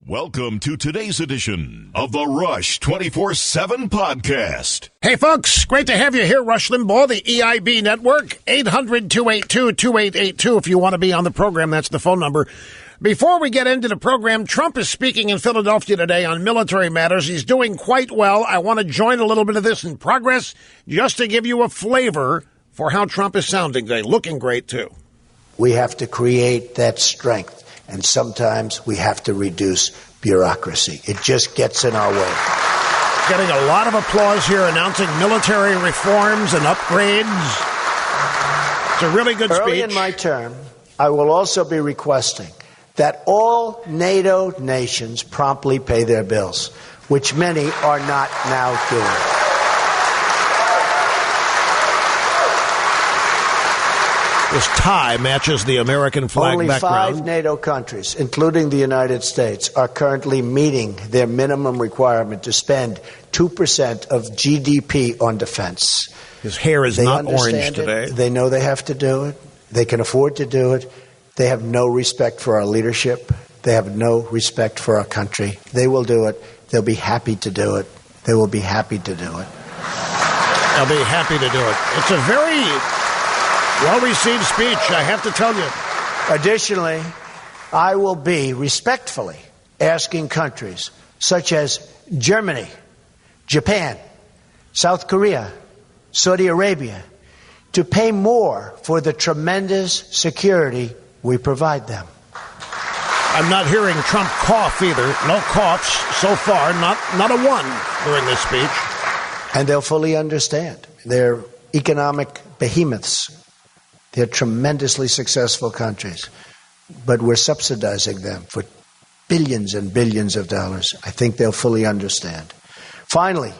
Welcome to today's edition of the Rush 24/7 podcast. Hey, folks, great to have you here. Rush Limbaugh, the EIB network, 800-282-2882. If you want to be on the program, that's the phone number. Before we get into the program, Trump is speaking in Philadelphia today on military matters. He's doing quite well. I want to join a little bit of this in progress just to give you a flavor for how Trump is sounding today. Looking great, too. We have to create that strength. And sometimes we have to reduce bureaucracy. It just gets in our way. Getting a lot of applause here, announcing military reforms and upgrades. It's a really good speech. Early in my term, I will also be requesting that all NATO nations promptly pay their bills, which many are not now doing. This tie matches the American flag Only background. 5 NATO countries, including the United States, are currently meeting their minimum requirement to spend 2% of GDP on defense. His hair is not orange today. They know they have to do it. They can afford to do it. They have no respect for our leadership. They have no respect for our country. They will do it. They'll be happy to do it. They will be happy to do it. They'll be happy to do it. It's a very well-received speech, I have to tell you. Additionally, I will be respectfully asking countries such as Germany, Japan, South Korea, Saudi Arabia to pay more for the tremendous security we provide them. I'm not hearing Trump cough either. No coughs so far, not a one during this speech. And they'll fully understand. They're economic behemoths. They're tremendously successful countries, but we're subsidizing them for billions and billions of dollars. I think they'll fully understand. Finally,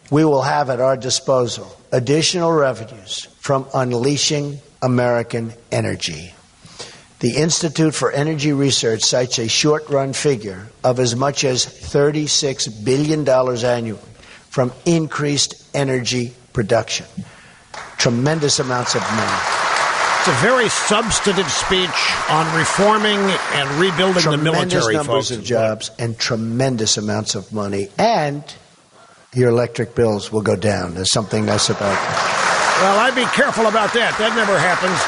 we will have at our disposal additional revenues from unleashing American energy. The Institute for Energy Research cites a short-run figure of as much as $36 billion annually from increased energy production. Tremendous amounts of money. It's a very substantive speech on reforming and rebuilding the military, tremendous numbers folks. of jobs and tremendous amounts of money. And your electric bills will go down. There's something nice about that. Well, I'd be careful about that. That never happens.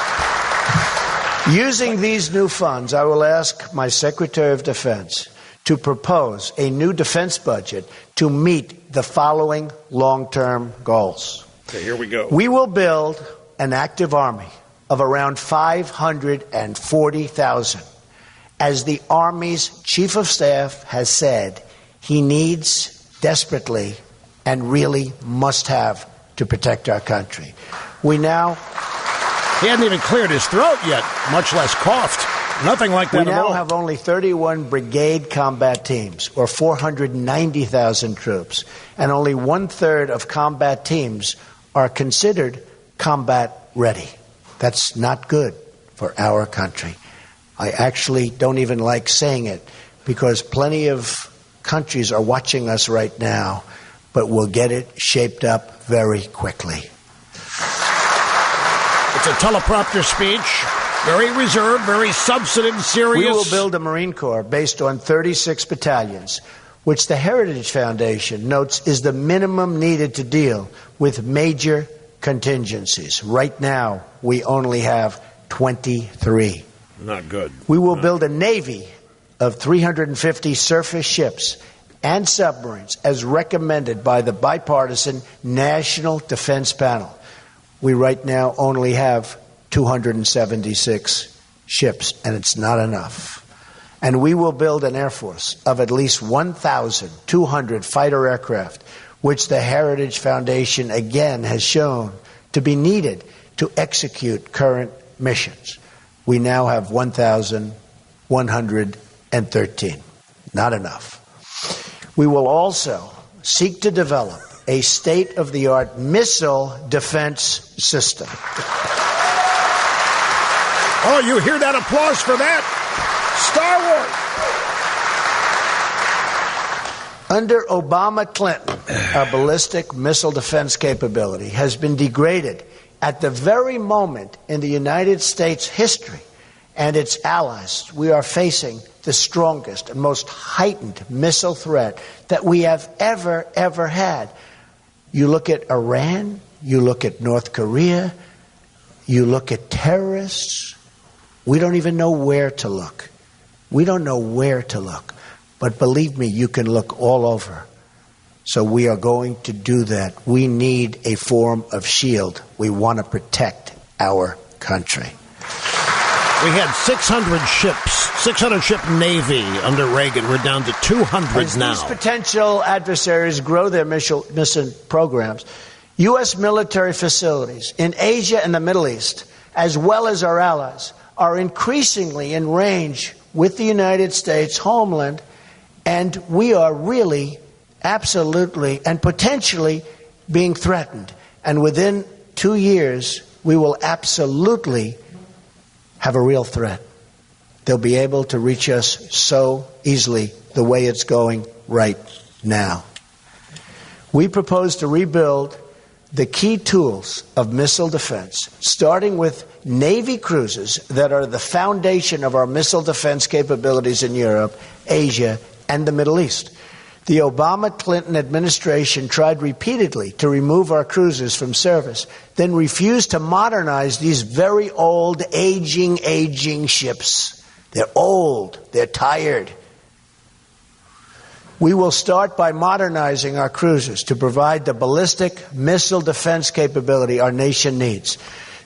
Using these new funds, I will ask my Secretary of Defense to propose a new defense budget to meet the following long-term goals. Okay, here we go. We will build an active army of around 540,000. As the Army's Chief of Staff has said, he needs desperately and really must have to protect our country. We now... He hadn't even cleared his throat yet, much less coughed. Nothing like that We at all. now have only 31 brigade combat teams, or 490,000 troops, and only one-third of combat teams are considered combat ready. That's not good for our country. I actually don't even like saying it because plenty of countries are watching us right now, but we'll get it shaped up very quickly. It's a teleprompter speech, very reserved, very substantive, serious. We will build a Marine Corps based on 36 battalions, which the Heritage Foundation notes is the minimum needed to deal with major contingencies. Right now, we only have 23. Not good. We will build a Navy of 350 surface ships and submarines as recommended by the bipartisan National Defense Panel. We right now only have 276 ships, and it's not enough. And we will build an Air Force of at least 1,200 fighter aircraft, which the Heritage Foundation again has shown to be needed to execute current missions. We now have 1,113. Not enough. We will also seek to develop a state-of-the-art missile defense system. Oh, you hear that applause for that? Star Wars. Under Obama-Clinton, our ballistic missile defense capability has been degraded at the very moment in the United States history and its allies we are facing the strongest and most heightened missile threat that we have ever had. You look at Iran, you look at North Korea, you look at terrorists. We don't even know where to look. We don't know where to look. But believe me, you can look all over. So we are going to do that. We need a form of shield. We want to protect our country. We had 600 ships, 600-ship Navy under Reagan. We're down to 200 now. As these potential adversaries grow their missile programs, U.S. military facilities in Asia and the Middle East, as well as our allies, are increasingly in range with the United States homeland, and we are really, absolutely, and potentially being threatened. And within 2 years, we will absolutely have a real threat. They'll be able to reach us so easily the way it's going right now. We propose to rebuild the key tools of missile defense, starting with Navy cruisers that are the foundation of our missile defense capabilities in Europe, Asia, and the Middle East. The Obama-Clinton administration tried repeatedly to remove our cruisers from service, then refused to modernize these very old, aging ships. They're old. They're tired. We will start by modernizing our cruisers to provide the ballistic missile defense capability our nation needs.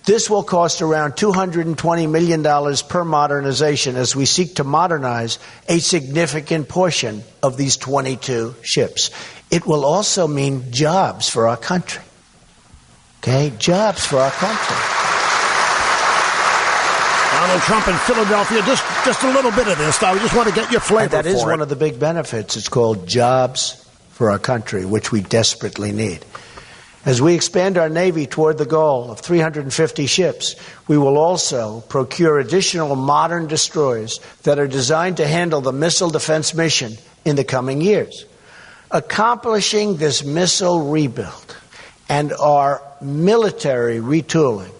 This will cost around $220 million per modernization as we seek to modernize a significant portion of these 22 ships. It will also mean jobs for our country. Okay? Jobs for our country. Donald Trump in Philadelphia, just a little bit of this. I just want to get your flavor and that for is it. One of the big benefits. It's called jobs for our country, which we desperately need. As we expand our Navy toward the goal of 350 ships, we will also procure additional modern destroyers that are designed to handle the missile defense mission in the coming years. Accomplishing this missile rebuild and our military retooling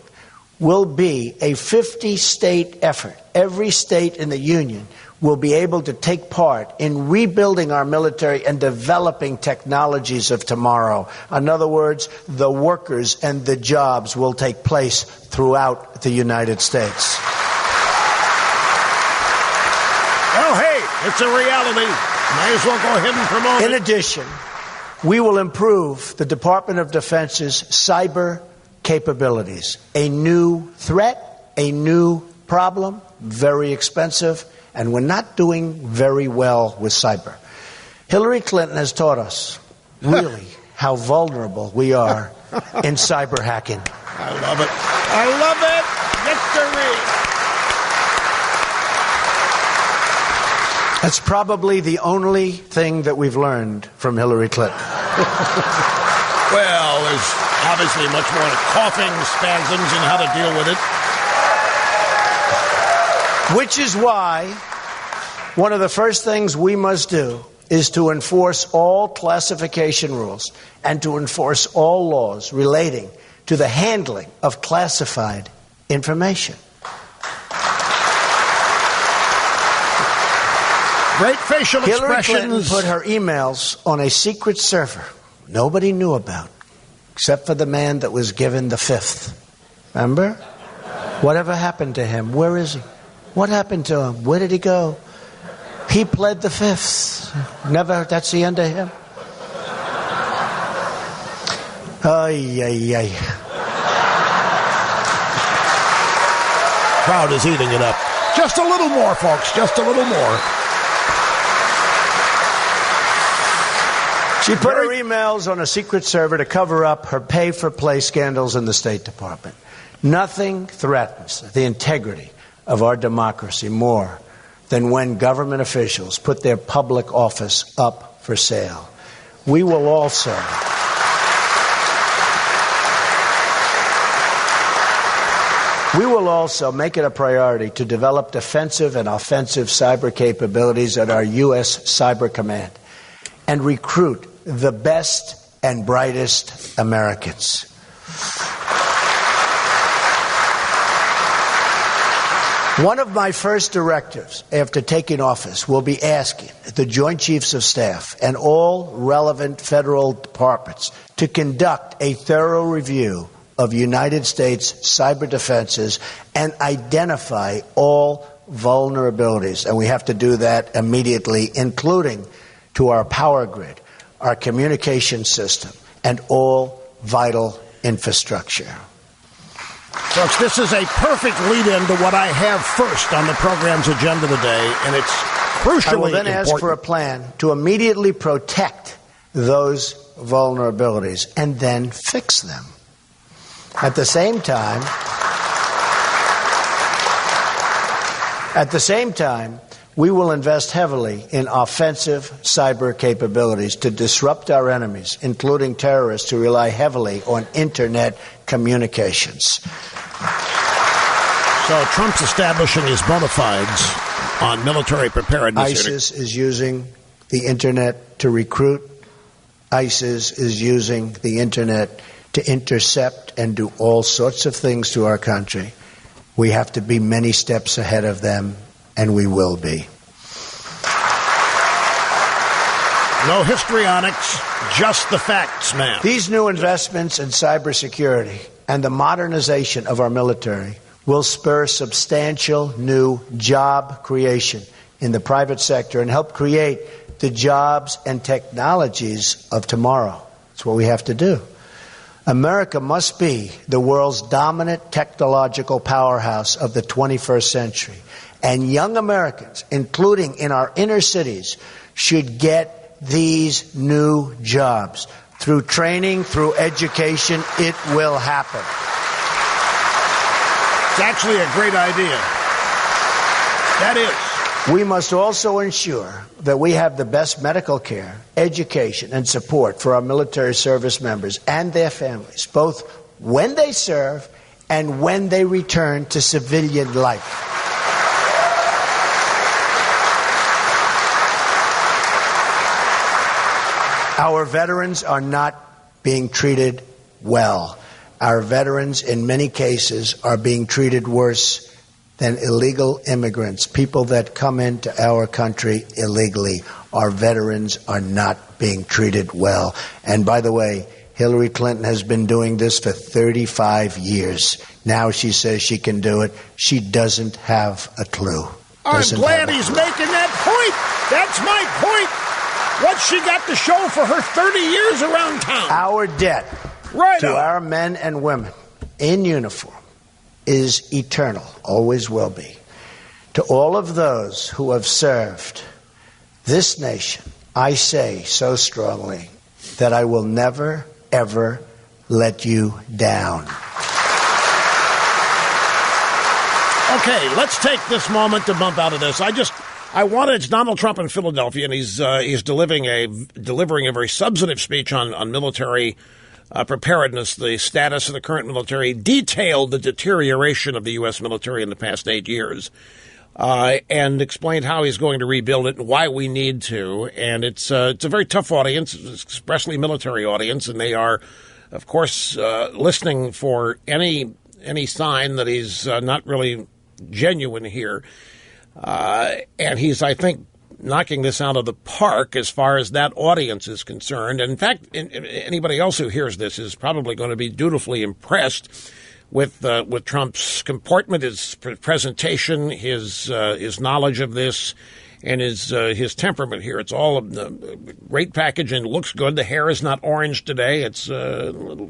will be a 50-state effort. Every state in the Union will be able to take part in rebuilding our military and developing technologies of tomorrow. In other words, the workers and the jobs will take place throughout the United States. Well, hey, it's a reality. Might as well go ahead and promote it. In addition, we will improve the Department of Defense's cyber capabilities. A new threat, a new problem, very expensive, and we're not doing very well with cyber. Hillary Clinton has taught us really how vulnerable we are in cyber hacking. I love it. I love it. Victory. That's probably the only thing that we've learned from Hillary Clinton. Well, there's obviously much more to coughing, spasms, and how to deal with it. Which is why one of the first things we must do is to enforce all classification rules and to enforce all laws relating to the handling of classified information. Great facial Hillary expressions. Clinton put her emails on a secret server nobody knew about, except for the man that was given the fifth. Remember? Whatever happened to him? Where is he? What happened to him? Where did he go? He pled the fifth. Never, that's the end of him. Ay, ay, ay. Crowd is eating it up. Just a little more, folks. Just a little more. She put her emails on a secret server to cover up her pay-for-play scandals in the State Department. Nothing threatens the integrity of our democracy more than when government officials put their public office up for sale. We will also make it a priority to develop defensive and offensive cyber capabilities at our U.S. Cyber Command and recruit the best and brightest Americans. One of my first directives after taking office will be asking the Joint Chiefs of Staff and all relevant federal departments to conduct a thorough review of United States cyber defenses and identify all vulnerabilities. And we have to do that immediately, including to our power grid, our communication system, and all vital infrastructure. Folks, this is a perfect lead-in to what I have first on the program's agenda today, and it's crucially I will then important. ask for a plan to immediately protect those vulnerabilities and then fix them. At the same time, we will invest heavily in offensive cyber capabilities to disrupt our enemies, including terrorists who rely heavily on Internet communications. So Trump's establishing his bona fides on military preparedness. ISIS is using the Internet to recruit. ISIS is using the Internet to intercept and do all sorts of things to our country. We have to be many steps ahead of them, and we will be. No histrionics, just the facts, man. These new investments in cybersecurity and the modernization of our military will spur substantial new job creation in the private sector and help create the jobs and technologies of tomorrow. That's what we have to do. America must be the world's dominant technological powerhouse of the 21st century. And young Americans, including in our inner cities, should get these new jobs. Through training, through education, it will happen. It's actually a great idea. That is. We must also ensure that we have the best medical care, education, and support for our military service members and their families, both when they serve and when they return to civilian life. Our veterans are not being treated well. Our veterans, in many cases, are being treated worse than illegal immigrants, people that come into our country illegally. Our veterans are not being treated well. And by the way, Hillary Clinton has been doing this for 35 years. Now she says she can do it. She doesn't have a clue. I'm glad he's making that point. That's my point. What's she got to show for her 30 years around town? Our debt to our men and women in uniform is eternal, always will be. To all of those who have served this nation, I say so strongly that I will never, ever let you down. Okay, let's take this moment to bump out of this. It's Donald Trump in Philadelphia, and he's delivering a very substantive speech on military preparedness, the status of the current military, detailed the deterioration of the U.S. military in the past 8 years, and explained how he's going to rebuild it and why we need to. And it's a very tough audience, especially military audience, and they are, of course, listening for any sign that he's not really genuine here. And he's, I think, knocking this out of the park as far as that audience is concerned. And in fact, anybody else who hears this is probably going to be dutifully impressed with Trump's comportment, his presentation, his knowledge of this, and his temperament here. It's all a great package and looks good. The hair is not orange today. It's a little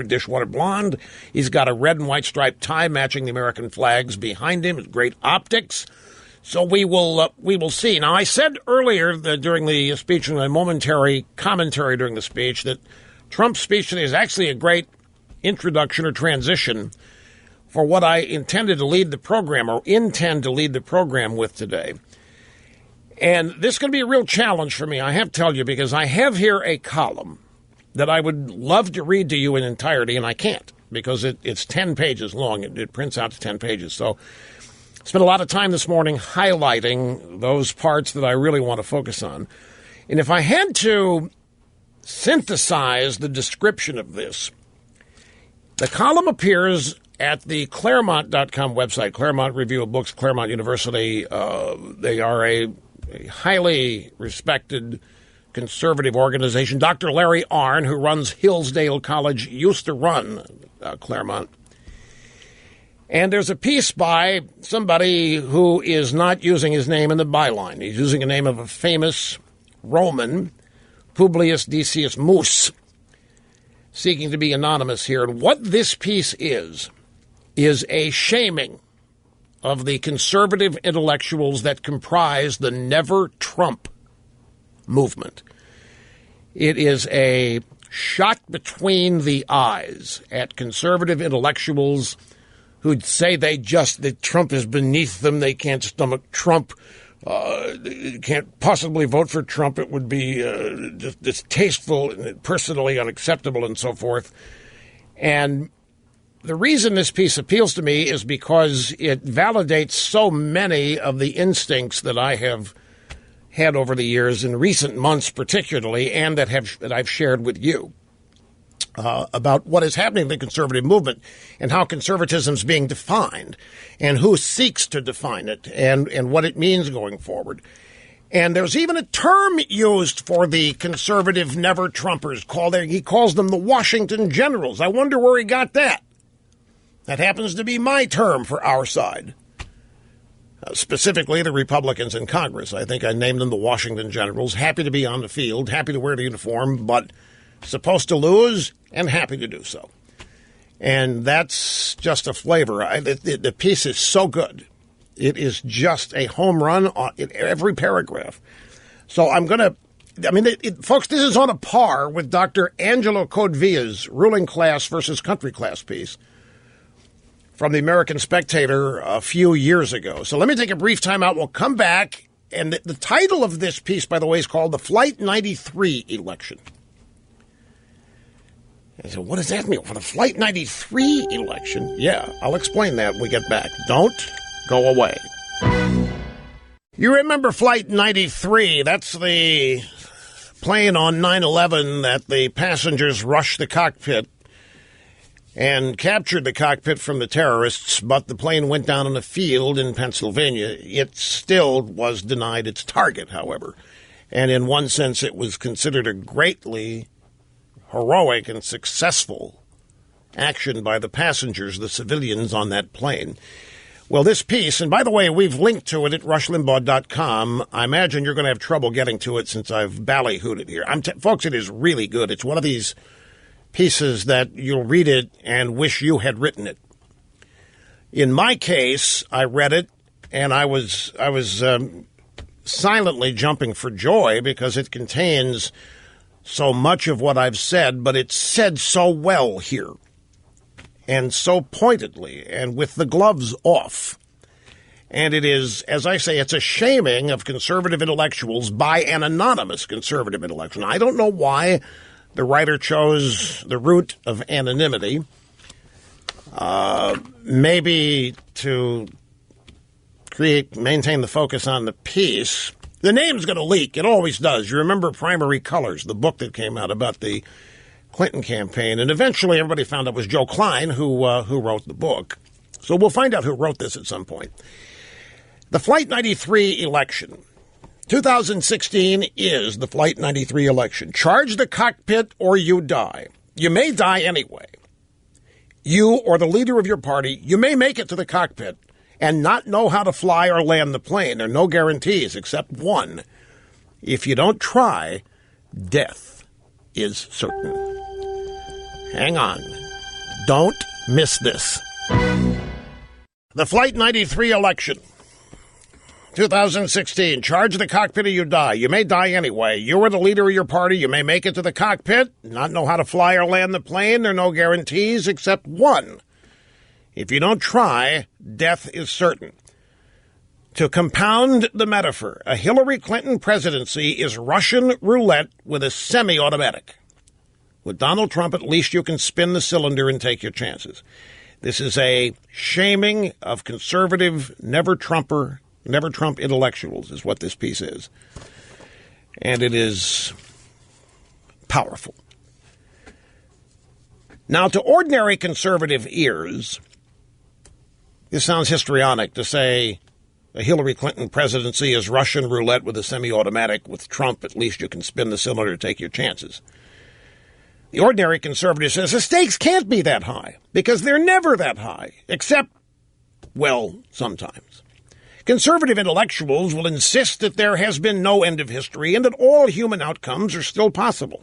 dishwater blonde. He's got a red and white striped tie matching the American flags behind him. It's great optics. So we will see. Now, I said earlier that during the speech, in a momentary commentary during the speech, that Trump's speech today is actually a great introduction or transition for what I intend to lead the program with today. And this is going to be a real challenge for me, I have to tell you, because I have here a column that I would love to read to you in entirety, and I can't because it's 10 pages long. It prints out to 10 pages. So I spent a lot of time this morning highlighting those parts that I really want to focus on. And if I had to synthesize the description of this, the column appears at the Claremont.com website, Claremont Review of Books, Claremont University. They are a highly respected conservative organization. Dr. Larry Arnn, who runs Hillsdale College, used to run Claremont. And there's a piece by somebody who is not using his name in the byline. He's using the name of a famous Roman, Publius Decius Mus, seeking to be anonymous here. And what this piece is a shaming of the conservative intellectuals that comprise the Never Trump movement. It is a shot between the eyes at conservative intellectuals who'd say that Trump is beneath them. They can't stomach Trump. Can't possibly vote for Trump. It would be distasteful and personally unacceptable and so forth. And the reason this piece appeals to me is because it validates so many of the instincts that I have had over the years, in recent months particularly, and that I've shared with you about what is happening in the conservative movement and how conservatism is being defined and who seeks to define it and what it means going forward. And there's even a term used for the conservative never-Trumpers. He calls them the Washington Generals. I wonder where he got that. That happens to be my term for our side. Specifically, the Republicans in Congress. I think I named them the Washington Generals. Happy to be on the field, happy to wear the uniform, but supposed to lose and happy to do so. And that's just a flavor. The piece is so good. It is just a home run in every paragraph. So I'm going to, folks, this is on a par with Dr. Angelo Codvia's ruling class versus country class piece from the American Spectator a few years ago. So let me take a brief time out. We'll come back. And the title of this piece, by the way, is called The Flight 93 Election. I said, what does that mean? For the Flight 93 election? Yeah, I'll explain that when we get back. Don't go away. You remember Flight 93. That's the plane on 9/11 that the passengers rushed the cockpit and captured the cockpit from the terrorists, but the plane went down in a field in Pennsylvania. It still was denied its target, however. And in one sense, it was considered a greatly heroic and successful action by the passengers, the civilians on that plane. Well, this piece, and by the way, we've linked to it at rushlimbaugh.com. I imagine you're going to have trouble getting to it since I've ballyhooed it here. Folks, it is really good. It's one of these pieces that you'll read it and wish you had written it. In my case, I read it, and I was silently jumping for joy because it contains so much of what I've said, but it's said so well here and so pointedly and with the gloves off. And it is, as I say, it's a shaming of conservative intellectuals by an anonymous conservative intellectual. I don't know why the writer chose the route of anonymity, maybe to maintain the focus on the piece. The name's going to leak. It always does. You remember Primary Colors, the book that came out about the Clinton campaign, and eventually everybody found out it was Joe Klein who wrote the book. So we'll find out who wrote this at some point. The Flight 93 election. 2016 is the Flight 93 election. Charge the cockpit or you die. You may die anyway. You or the leader of your party, you may make it to the cockpit and not know how to fly or land the plane. There are no guarantees except one. If you don't try, death is certain. Hang on. Don't miss this. The Flight 93 election. 2016. Charge the cockpit or you die. You may die anyway. You are the leader of your party. You may make it to the cockpit, not know how to fly or land the plane. There are no guarantees except one. If you don't try, death is certain. To compound the metaphor, a Hillary Clinton presidency is Russian roulette with a semi-automatic. With Donald Trump, at least you can spin the cylinder and take your chances. This is a shaming of conservative, never-Trump intellectuals is what this piece is. And it is powerful. Now, to ordinary conservative ears, This sounds histrionic to say a Hillary Clinton presidency is Russian roulette with a semi-automatic. With Trump, at least you can spin the cylinder to take your chances. The ordinary conservative says the stakes can't be that high because they're never that high, except, well, sometimes. Conservative intellectuals will insist that there has been no end of history and that all human outcomes are still possible.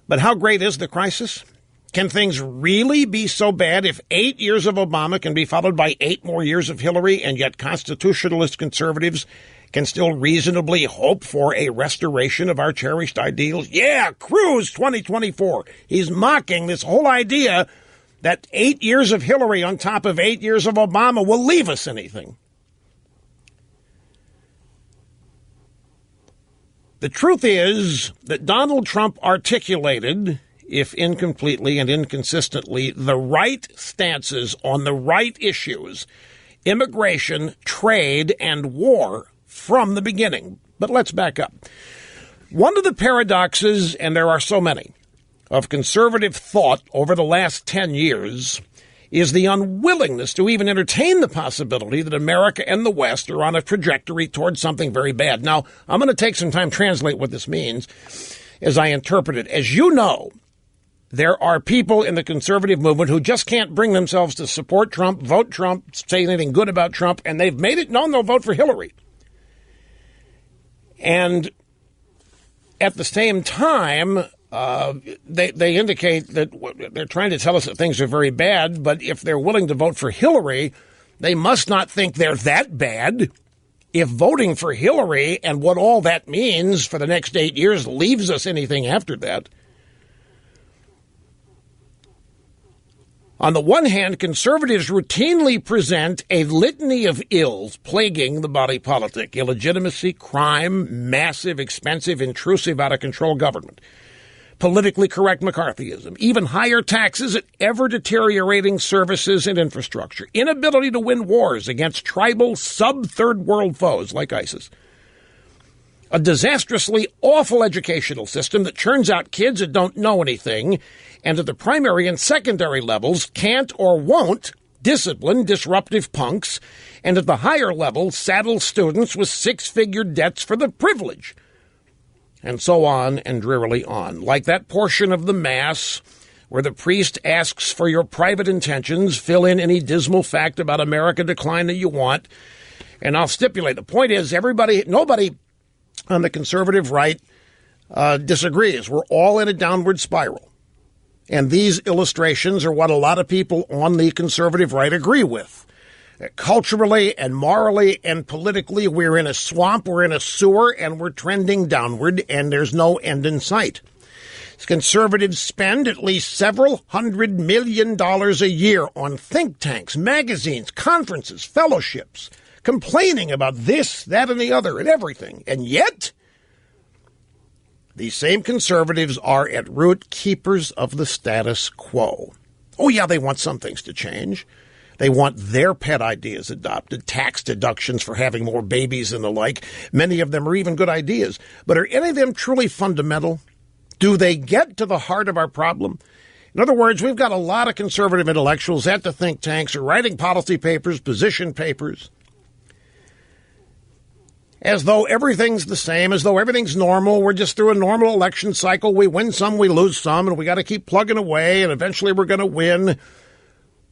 But how great is the crisis? Can things really be so bad if 8 years of Obama can be followed by 8 more years of Hillary, and yet constitutionalist conservatives can still reasonably hope for a restoration of our cherished ideals? Yeah, Cruz 2024. He's mocking this whole idea that 8 years of Hillary on top of 8 years of Obama will leave us anything. The truth is that Donald Trump articulated, if incompletely and inconsistently, the right stances on the right issues, immigration, trade, and war, from the beginning. But let's back up. One of the paradoxes, and there are so many, of conservative thought over the last 10 years is the unwillingness to even entertain the possibility that America and the West are on a trajectory towards something very bad. Now, I'm going to take some time to translate what this means as I interpret it. As you know, there are people in the conservative movement who just can't bring themselves to support Trump, vote Trump, say anything good about Trump, and they've made it known they'll vote for Hillary. And at the same time, they indicate that they're trying to tell us that things are very bad, but if they're willing to vote for Hillary, they must not think they're that bad. If voting for Hillary and what all that means for the next 8 years leaves us anything after that. On the one hand, conservatives routinely present a litany of ills plaguing the body politic: illegitimacy, crime, massive, expensive, intrusive, out-of-control government, politically correct McCarthyism, even higher taxes and ever-deteriorating services and infrastructure, inability to win wars against tribal sub-third world foes like ISIS, a disastrously awful educational system that churns out kids that don't know anything, and at the primary and secondary levels can't or won't discipline disruptive punks, and at the higher level saddle students with six-figure debts for the privilege, and so on and drearily on. Like that portion of the Mass where the priest asks for your private intentions, fill in any dismal fact about America decline that you want, and I'll stipulate. The point is, nobody on the conservative right disagrees. We're all in a downward spiral. And these illustrations are what a lot of people on the conservative right agree with. Culturally and morally and politically, we're in a swamp, we're in a sewer, and we're trending downward, and there's no end in sight. Conservatives spend at least several $100 million a year on think tanks, magazines, conferences, fellowships, complaining about this, that, and the other, and everything. And yet, these same conservatives are at root keepers of the status quo. Oh, yeah, they want some things to change. They want their pet ideas adopted, tax deductions for having more babies and the like. Many of them are even good ideas. But are any of them truly fundamental? Do they get to the heart of our problem? In other words, we've got a lot of conservative intellectuals at the think tanks who are writing policy papers, position papers, as though everything's the same, as though everything's normal. We're just through a normal election cycle. We win some, we lose some, and we got to keep plugging away, and eventually we're going to win,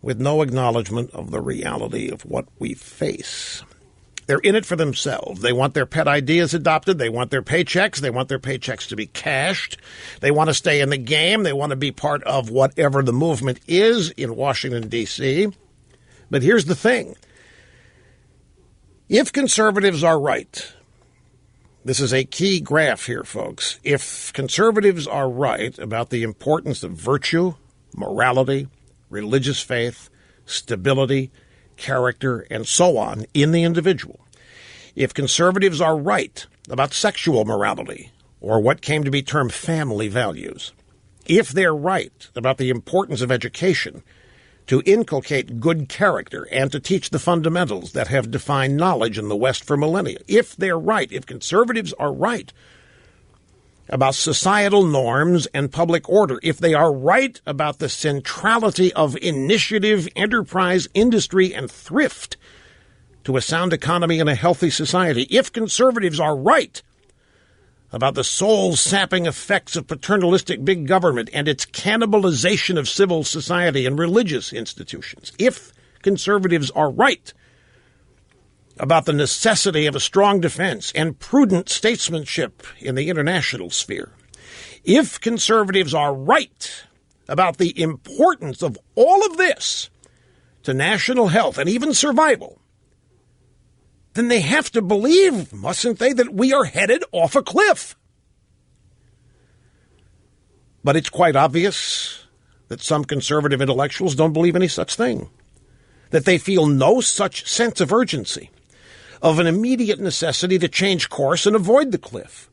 with no acknowledgement of the reality of what we face. They're in it for themselves. They want their pet ideas adopted. They want their paychecks. They want their paychecks to be cashed. They want to stay in the game. They want to be part of whatever the movement is in Washington, D.C. But here's the thing. If conservatives are right, this is a key graph here, folks. If conservatives are right about the importance of virtue, morality, religious faith, stability, character, and so on in the individual, if conservatives are right about sexual morality, or what came to be termed family values, if they're right about the importance of education, to inculcate good character and to teach the fundamentals that have defined knowledge in the West for millennia. If they're right, if conservatives are right about societal norms and public order, if they are right about the centrality of initiative, enterprise, industry, and thrift to a sound economy and a healthy society, if conservatives are right about the soul-sapping effects of paternalistic big government and its cannibalization of civil society and religious institutions, if conservatives are right about the necessity of a strong defense and prudent statesmanship in the international sphere, if conservatives are right about the importance of all of this to national health and even survival, then they have to believe, mustn't they, that we are headed off a cliff. But it's quite obvious that some conservative intellectuals don't believe any such thing, that they feel no such sense of urgency, of an immediate necessity to change course and avoid the cliff.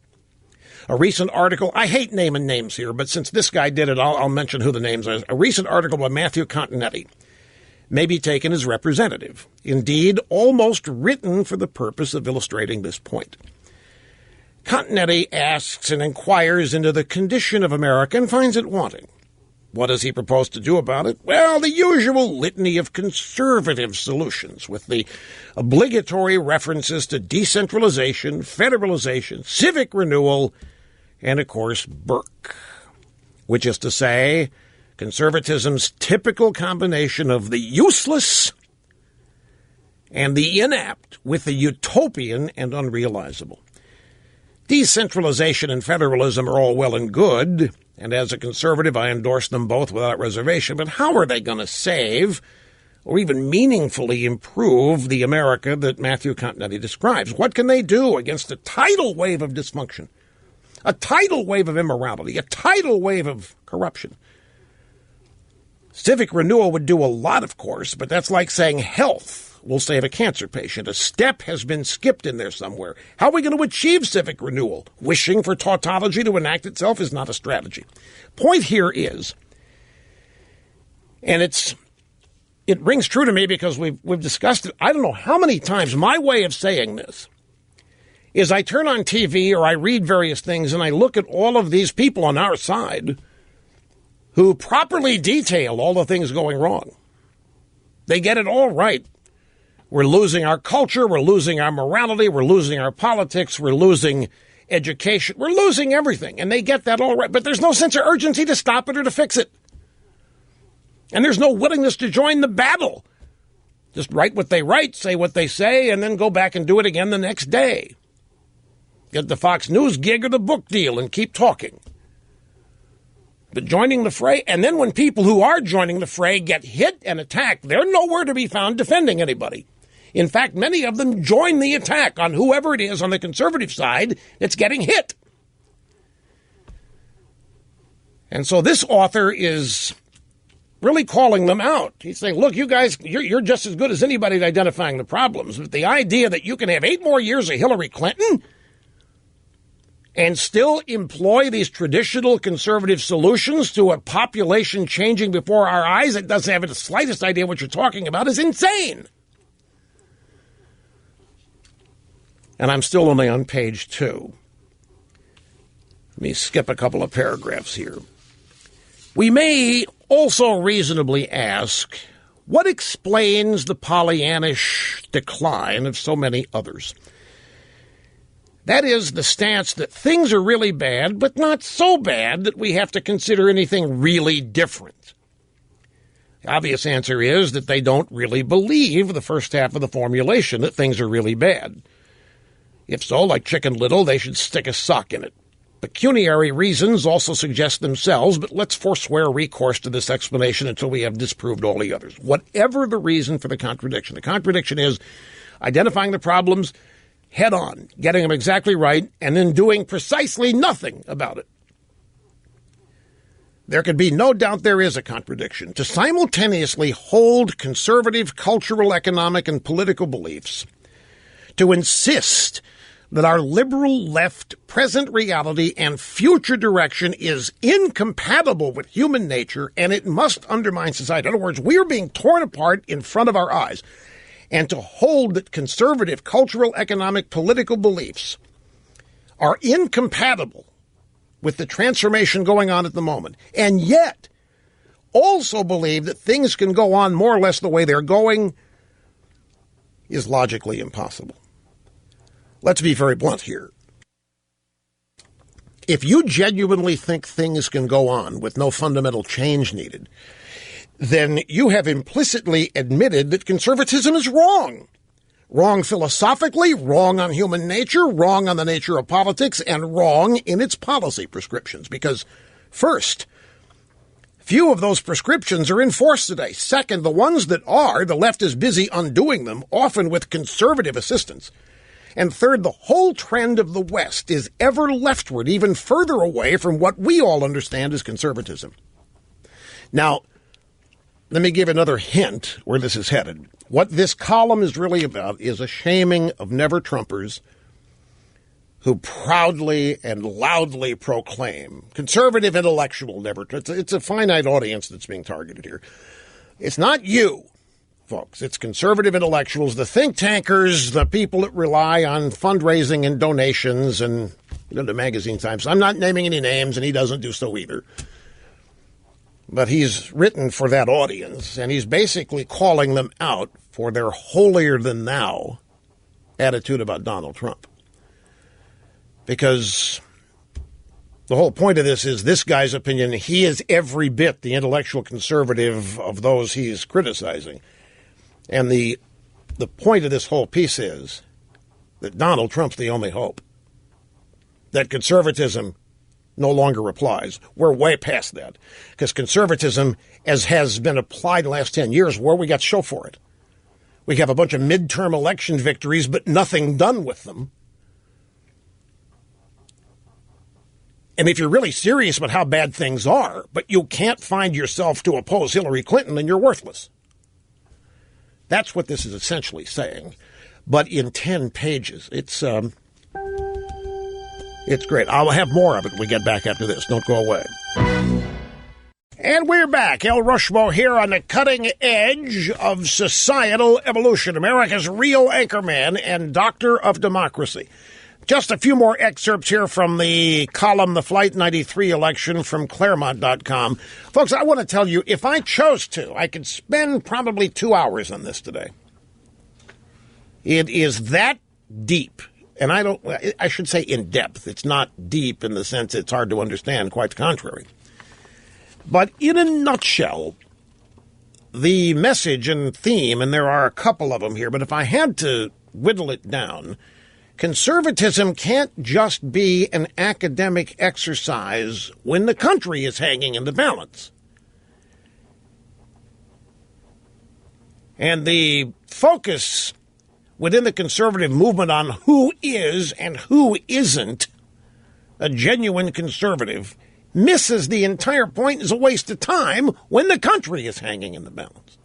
A recent article, I hate naming names here, but since this guy did it, I'll mention who the names are. A recent article by Matthew Continetti may be taken as representative, indeed almost written for the purpose of illustrating this point. Continetti asks and inquires into the condition of America and finds it wanting. What does he propose to do about it? Well, the usual litany of conservative solutions, with the obligatory references to decentralization, federalization, civic renewal, and, of course, Burke, which is to say, conservatism's typical combination of the useless and the inapt with the utopian and unrealizable. Decentralization and federalism are all well and good, and as a conservative, I endorse them both without reservation. But how are they going to save or even meaningfully improve the America that Matthew Continetti describes? What can they do against a tidal wave of dysfunction, a tidal wave of immorality, a tidal wave of corruption? Civic renewal would do a lot, of course, but that's like saying health will save a cancer patient. A step has been skipped in there somewhere. How are we going to achieve civic renewal? Wishing for tautology to enact itself is not a strategy. Point here is, and it rings true to me because we've discussed it, I don't know how many times. My way of saying this is I turn on TV or I read various things and I look at all of these people on our side who properly detail all the things going wrong. They get it all right. We're losing our culture, we're losing our morality, we're losing our politics, we're losing education, we're losing everything. And they get that all right. But there's no sense of urgency to stop it or to fix it. And there's no willingness to join the battle. Just write what they write, say what they say, and then go back and do it again the next day. Get the Fox News gig or the book deal and keep talking. But joining the fray, and then when people who are joining the fray get hit and attacked, they're nowhere to be found defending anybody. In fact, many of them join the attack on whoever it is on the conservative side that's getting hit. And so this author is really calling them out. He's saying, look, you guys, you're just as good as anybody at identifying the problems. But the idea that you can have 8 more years of Hillary Clinton and still employ these traditional conservative solutions to a population changing before our eyes that doesn't have the slightest idea what you're talking about is insane. And I'm still only on page 2. Let me skip a couple of paragraphs here. We may also reasonably ask, what explains the Pollyannish decline of so many others? That is the stance that things are really bad, but not so bad that we have to consider anything really different. The obvious answer is that they don't really believe the first half of the formulation, that things are really bad. If so, like Chicken Little, they should stick a sock in it. Pecuniary reasons also suggest themselves, but let's forswear recourse to this explanation until we have disproved all the others. Whatever the reason for the contradiction is identifying the problems head on, getting them exactly right, and then doing precisely nothing about it. There can be no doubt there is a contradiction. To simultaneously hold conservative cultural, economic, and political beliefs, to insist that our liberal left present reality and future direction is incompatible with human nature and it must undermine society. In other words, we are being torn apart in front of our eyes. And to hold that conservative cultural, economic, political beliefs are incompatible with the transformation going on at the moment, and yet also believe that things can go on more or less the way they're going is logically impossible. Let's be very blunt here. If you genuinely think things can go on with no fundamental change needed, then you have implicitly admitted that conservatism is wrong. Wrong philosophically, wrong on human nature, wrong on the nature of politics, and wrong in its policy prescriptions. Because, first, few of those prescriptions are in force today. Second, the ones that are, the left is busy undoing them, often with conservative assistance. And third, the whole trend of the West is ever leftward, even further away from what we all understand as conservatism. Now, let me give another hint where this is headed. What this column is really about is a shaming of never-Trumpers who proudly and loudly proclaim conservative intellectual never. It's a finite audience that's being targeted here. It's not you, folks. It's conservative intellectuals, the think tankers, the people that rely on fundraising and donations and the magazine times. I'm not naming any names, and he doesn't do so either. But he's written for that audience, and he's basically calling them out for their holier-than-thou attitude about Donald Trump. Because the whole point of this is this guy's opinion. He is every bit the intellectual conservative of those he's criticizing. And the point of this whole piece is that Donald Trump's the only hope. That conservatism no longer applies. We're way past that. Because conservatism, as has been applied the last 10 years, where we got to show for it. We have a bunch of midterm election victories, but nothing done with them. And if you're really serious about how bad things are, but you can't find yourself to oppose Hillary Clinton, then you're worthless. That's what this is essentially saying. But in 10 pages, it's great. I'll have more of it when we get back after this. Don't go away. And we're back. El Rushmo here on the cutting edge of societal evolution. America's real anchorman and doctor of democracy. Just a few more excerpts here from the column, The Flight 93 Election from Claremont.com. Folks, I want to tell you, if I chose to, I could spend probably 2 hours on this today. It is that deep. And I should say in depth. It's not deep in the sense it's hard to understand, quite the contrary. But in a nutshell, the message and theme, and there are a couple of them here, but if I had to whittle it down, conservatism can't just be an academic exercise when the country is hanging in the balance. And the focus within the conservative movement on who is and who isn't a genuine conservative misses the entire point, is a waste of time when the country is hanging in the balance.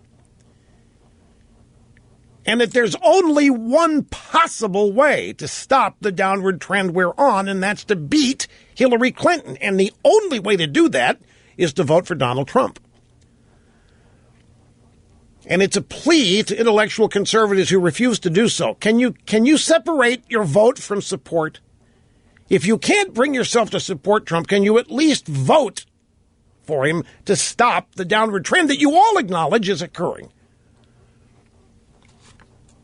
And that there's only one possible way to stop the downward trend we're on, and that's to beat Hillary Clinton. And the only way to do that is to vote for Donald Trump. And it's a plea to intellectual conservatives who refuse to do so. Can you separate your vote from support? If you can't bring yourself to support Trump, can you at least vote for him to stop the downward trend that you all acknowledge is occurring?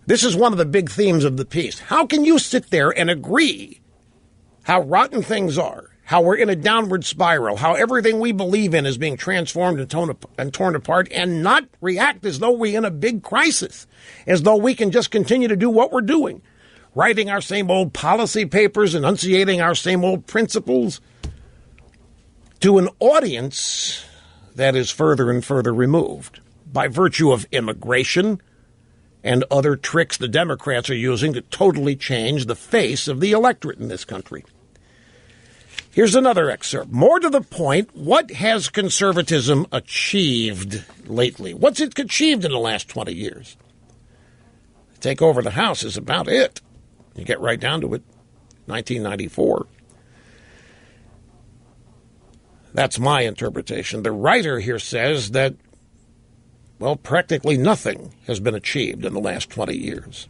This is one of the big themes of the piece. How can you sit there and agree how rotten things are, how we're in a downward spiral, how everything we believe in is being transformed and torn apart, and not react as though we're in a big crisis, as though we can just continue to do what we're doing, writing our same old policy papers, enunciating our same old principles to an audience that is further and further removed by virtue of immigration and other tricks the Democrats are using to totally change the face of the electorate in this country. Here's another excerpt. More to the point, what has conservatism achieved lately? What's it achieved in the last 20 years? Take over the House is about it. You get right down to it. 1994. That's my interpretation. The writer here says that, well, practically nothing has been achieved in the last 20 years.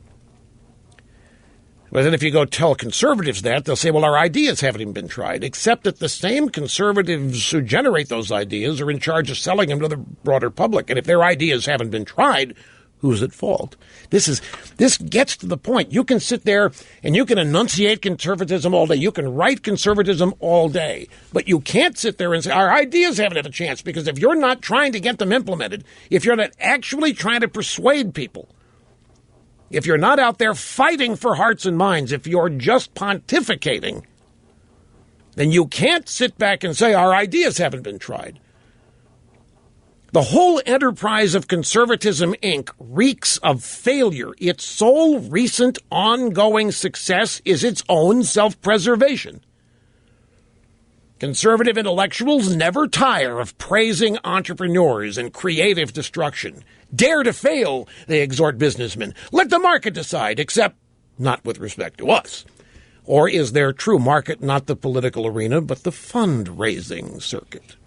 But then if you go tell conservatives that, they'll say, well, our ideas haven't even been tried, except that the same conservatives who generate those ideas are in charge of selling them to the broader public. And if their ideas haven't been tried, who's at fault? This gets to the point. You can sit there and you can enunciate conservatism all day. You can write conservatism all day. But you can't sit there and say, our ideas haven't had a chance, because if you're not trying to get them implemented, if you're not actually trying to persuade people, if you're not out there fighting for hearts and minds, if you're just pontificating, then you can't sit back and say our ideas haven't been tried. The whole enterprise of Conservatism, Inc. reeks of failure. Its sole recent ongoing success is its own self-preservation. Conservative intellectuals never tire of praising entrepreneurs and creative destruction. Dare to fail, they exhort businessmen. Let the market decide, except not with respect to us. Or is their true market not the political arena, but the fundraising circuit?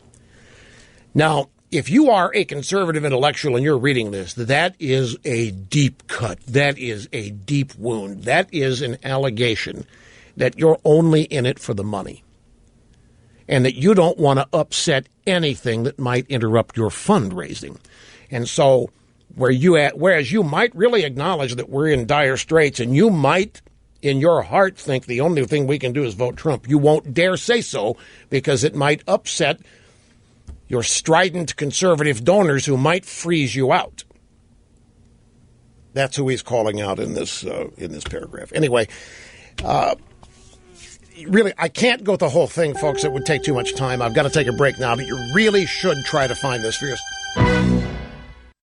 Now, if you are a conservative intellectual and you're reading this, that is a deep cut. That is a deep wound. That is an allegation that you're only in it for the money, and that you don't want to upset anything that might interrupt your fundraising. And so whereas you might really acknowledge that we're in dire straits, and you might in your heart think the only thing we can do is vote Trump, you won't dare say so, because it might upset your strident conservative donors who might freeze you out. That's who he's calling out in this paragraph. Anyway, really, I can't go the whole thing, folks. It would take too much time. I've got to take a break now, but you really should try to find this for yourself.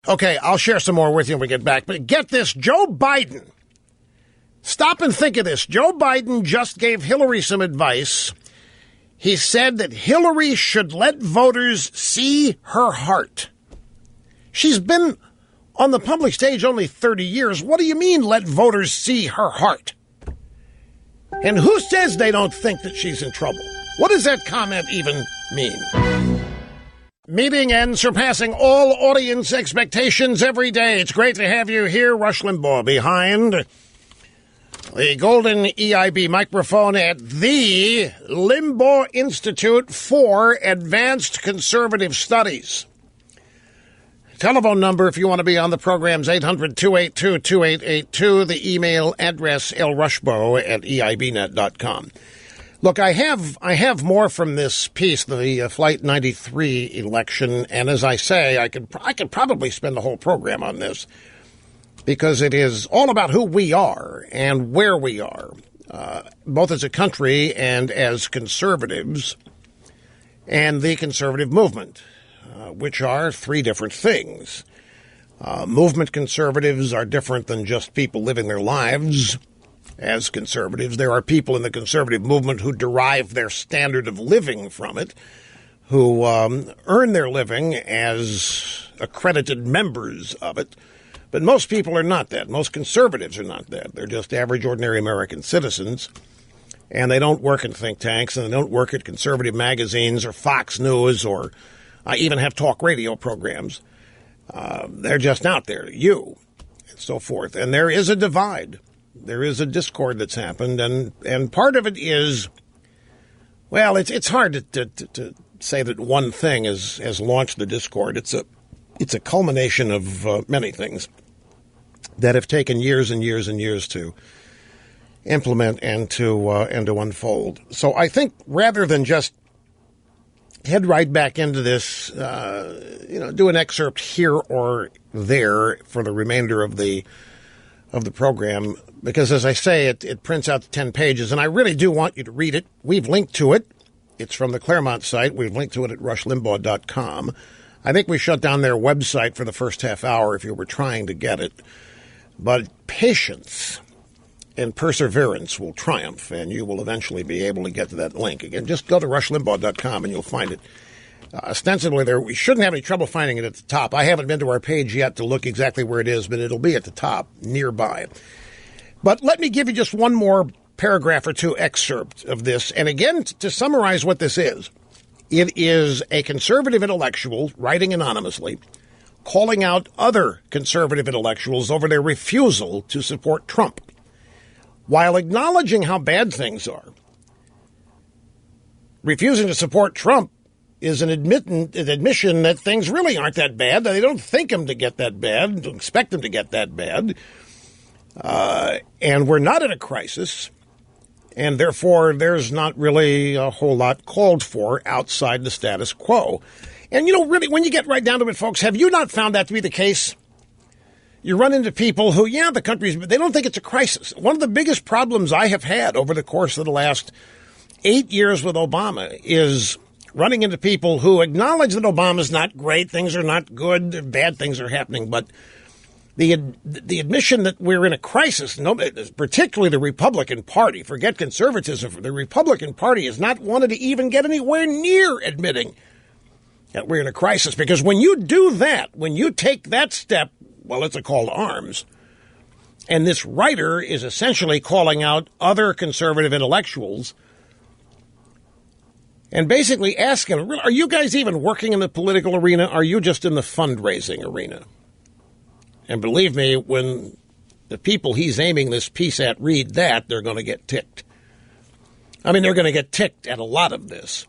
Okay, I'll share some more with you when we get back. But get this, Joe Biden. Stop and think of this. Joe Biden just gave Hillary some advice. He said that Hillary should let voters see her heart. She's been on the public stage only 30 years. What do you mean, let voters see her heart? And who says they don't think that she's in trouble? What does that comment even mean? Meeting and surpassing all audience expectations every day. It's great to have you here, Rush Limbaugh, behind the golden EIB microphone at the Limbaugh Institute for Advanced Conservative Studies. Telephone number, if you want to be on the program, is 800-282-2882. The email address, lrushbo@eibnet.com. Look, I have more from this piece, the Flight 93 election, and as I say, I could probably spend the whole program on this, because it is all about who we are and where we are, both as a country and as conservatives, and the conservative movement, which are three different things. Movement conservatives are different than just people living their lives as conservatives. There are people in the conservative movement who derive their standard of living from it, who earn their living as accredited members of it. But most people are not that. Most conservatives are not that. They're just average, ordinary American citizens, and they don't work in think tanks, and they don't work at conservative magazines or Fox News, or even have talk radio programs. They're just out there, you, and so forth. And there is a divide. There is a discord that's happened, and part of it is, well, it's hard to say that one thing has launched the discord. It's a culmination of many things that have taken years and years and years to implement and to unfold. So I think rather than just head right back into this, do an excerpt here or there for the remainder of the program, because as I say, it prints out the 10 pages, and I really do want you to read it. We've linked to it. It's from the Claremont site. We've linked to it at rushlimbaugh.com. I think we shut down their website for the first half hour if you were trying to get it. But patience and perseverance will triumph, and you will eventually be able to get to that link. Again, just go to rushlimbaugh.com and you'll find it. Ostensibly, we shouldn't have any trouble finding it at the top. I haven't been to our page yet to look exactly where it is, but it'll be at the top, nearby. But let me give you just one more paragraph or two excerpt of this. And again, to summarize what this is, it is a conservative intellectual writing anonymously, calling out other conservative intellectuals over their refusal to support Trump. while acknowledging how bad things are. Refusing to support Trump is an admission that things really aren't that bad. They don't think them to get that bad, don't expect them to get that bad. And we're not in a crisis, and therefore there's not really a whole lot called for outside the status quo. And, really, when you get right down to it, folks, have you not found that to be the case? You run into people who, the country's, they don't think it's a crisis. One of the biggest problems I have had over the course of the last 8 years with Obama is running into people who acknowledge that Obama's not great, things are not good, bad things are happening, but the admission that we're in a crisis, particularly the Republican Party, forget conservatism, the Republican Party has not wanted to even get anywhere near admitting that we're in a crisis. Because when you do that, when you take that step, well, it's a call to arms. And this writer is essentially calling out other conservative intellectuals and basically asking, are you guys even working in the political arena? Are you just in the fundraising arena? And believe me, when the people he's aiming this piece at read that, they're going to get ticked. I mean, they're going to get ticked at a lot of this.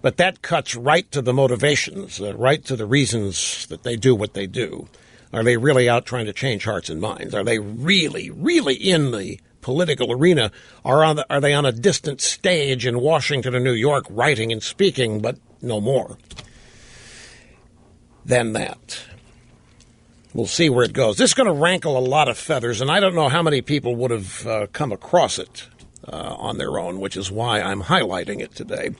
But that cuts right to the motivations, right to the reasons that they do what they do. Are they really out trying to change hearts and minds? Are they really, really in the political arena? Are they on a distant stage in Washington or New York writing and speaking, but no more than that? We'll see where it goes. This is going to rankle a lot of feathers, and I don't know how many people would have come across it on their own, which is why I'm highlighting it today.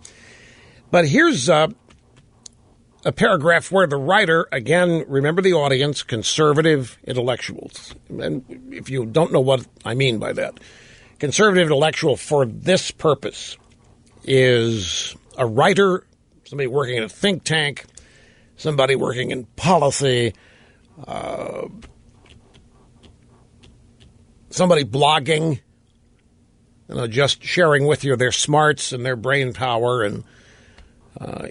But here's a paragraph where the writer, again, remember the audience, conservative intellectuals. And if you don't know what I mean by that, conservative intellectual for this purpose is a writer, somebody working in a think tank, somebody working in policy, somebody blogging, just sharing with you their smarts and their brain power and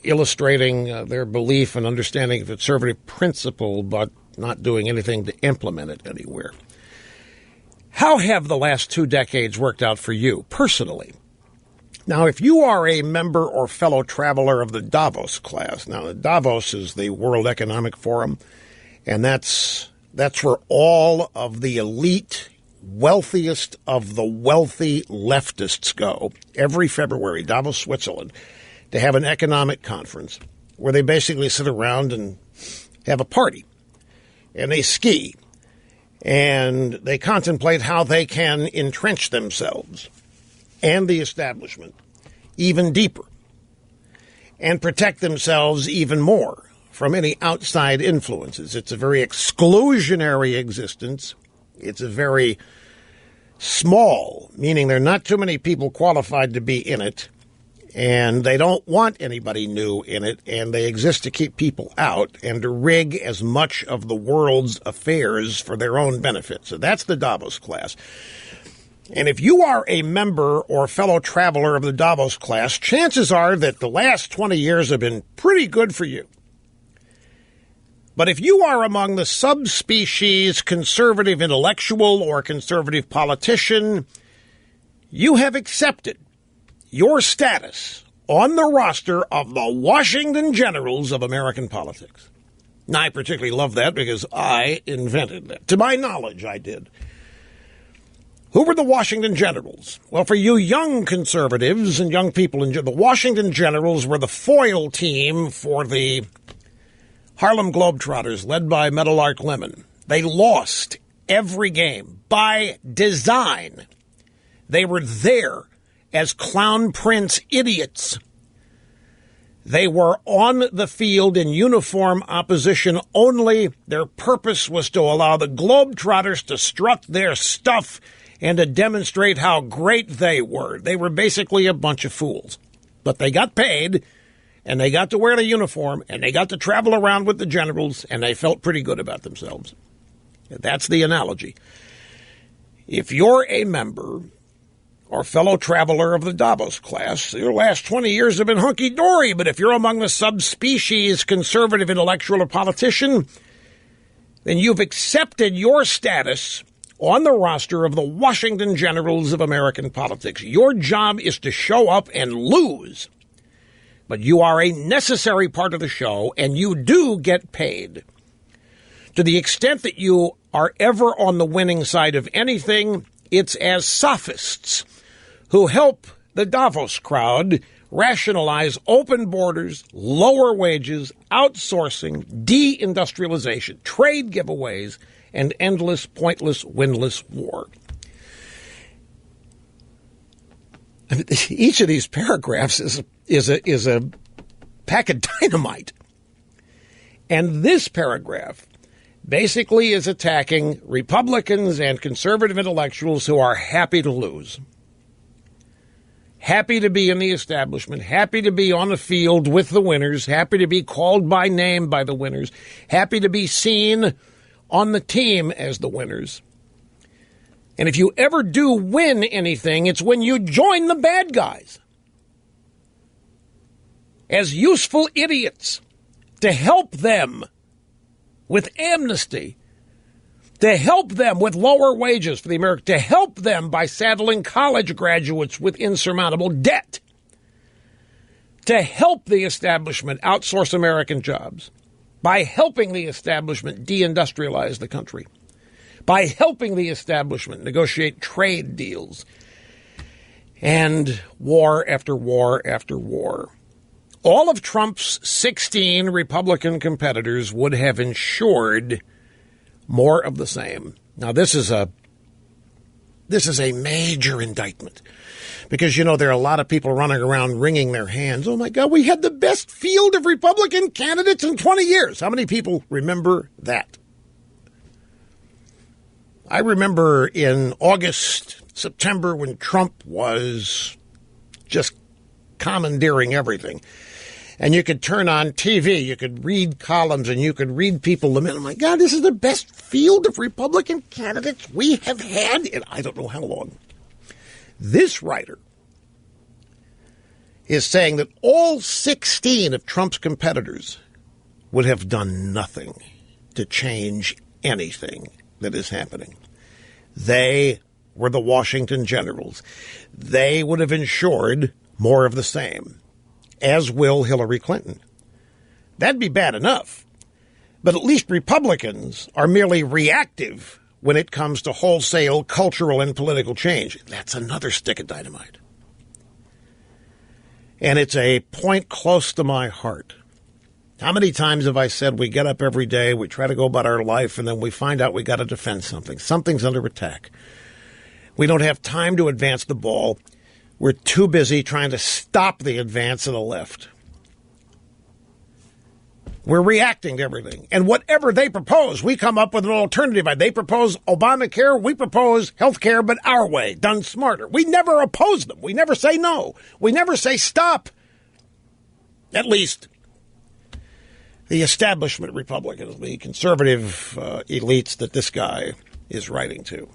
illustrating their belief and understanding of conservative principle, but not doing anything to implement it anywhere. How have the last 2 decades worked out for you personally? Now, if you are a member or fellow traveler of the Davos class, now Davos is the World Economic Forum, and that's where all of the elite, wealthiest of the wealthy leftists go every February, Davos, Switzerland, to have an economic conference where they basically sit around and have a party, and they ski, and they contemplate how they can entrench themselves and the establishment even deeper and protect themselves even more from any outside influences. It's a very exclusionary existence. It's a very small, meaning there are not too many people qualified to be in it, and they don't want anybody new in it, and they exist to keep people out and to rig as much of the world's affairs for their own benefit. So that's the Davos class. And if you are a member or fellow traveler of the Davos class, chances are that the last 20 years have been pretty good for you. But if you are among the subspecies conservative intellectual or conservative politician, you have accepted your status on the roster of the Washington Generals of American politics. Now, I particularly love that because I invented that. To my knowledge, I did. Who were the Washington Generals? Well, for you young conservatives and young people, the Washington Generals were the foil team for the Harlem Globetrotters, led by Meadowlark Lemon. They lost every game by design. They were there as clown prince idiots. They were on the field in uniform opposition only. Their purpose was to allow the Globetrotters to strut their stuff and to demonstrate how great they were. They were basically a bunch of fools. But they got paid, and they got to wear the uniform, and they got to travel around with the generals, and they felt pretty good about themselves. That's the analogy. If you're a member or fellow traveler of the Davos class, your last 20 years have been hunky-dory, but if you're among the subspecies conservative intellectual or politician, then you've accepted your status on the roster of the Washington Generals of American politics. Your job is to show up and lose. But you are a necessary part of the show, and you do get paid. To the extent that you are ever on the winning side of anything, it's as sophists who help the Davos crowd rationalize open borders, lower wages, outsourcing, deindustrialization, trade giveaways, and endless, pointless, windless war. Each of these paragraphs is a pack of dynamite. And this paragraph basically is attacking Republicans and conservative intellectuals who are happy to lose. Happy to be in the establishment, happy to be on the field with the winners, happy to be called by name by the winners, happy to be seen on the team as the winners. And if you ever do win anything, it's when you join the bad guys as useful idiots to help them with amnesty, to help them with lower wages for the American, to help them by saddling college graduates with insurmountable debt, to help the establishment outsource American jobs, by helping the establishment deindustrialize the country, by helping the establishment negotiate trade deals, and war after war after war. All of Trump's 16 Republican competitors would have ensured more of the same. Now, this is a major indictment because, you know, there are a lot of people running around wringing their hands. Oh, my God, we had the best field of Republican candidates in 20 years. How many people remember that? I remember in August, September, when Trump was just commandeering everything. And you could turn on TV, you could read columns, and you could read people lament. Oh, my God, this is the best field of Republican candidates we have had in I don't know how long. This writer is saying that all 16 of Trump's competitors would have done nothing to change anything that is happening. They were the Washington Generals. They would have ensured more of the same, as will Hillary Clinton. That'd be bad enough. But at least Republicans are merely reactive when it comes to wholesale cultural and political change. That's another stick of dynamite. And it's a point close to my heart. How many times have I said we get up every day, we try to go about our life, and then we find out we got to defend something. Something's under attack. We don't have time to advance the ball. We're too busy trying to stop the advance of the left. We're reacting to everything. And whatever they propose, we come up with an alternative. They propose Obamacare, we propose health care, but our way, done smarter. We never oppose them. We never say no. We never say stop. At least the establishment Republicans, the conservative elites that this guy is writing to.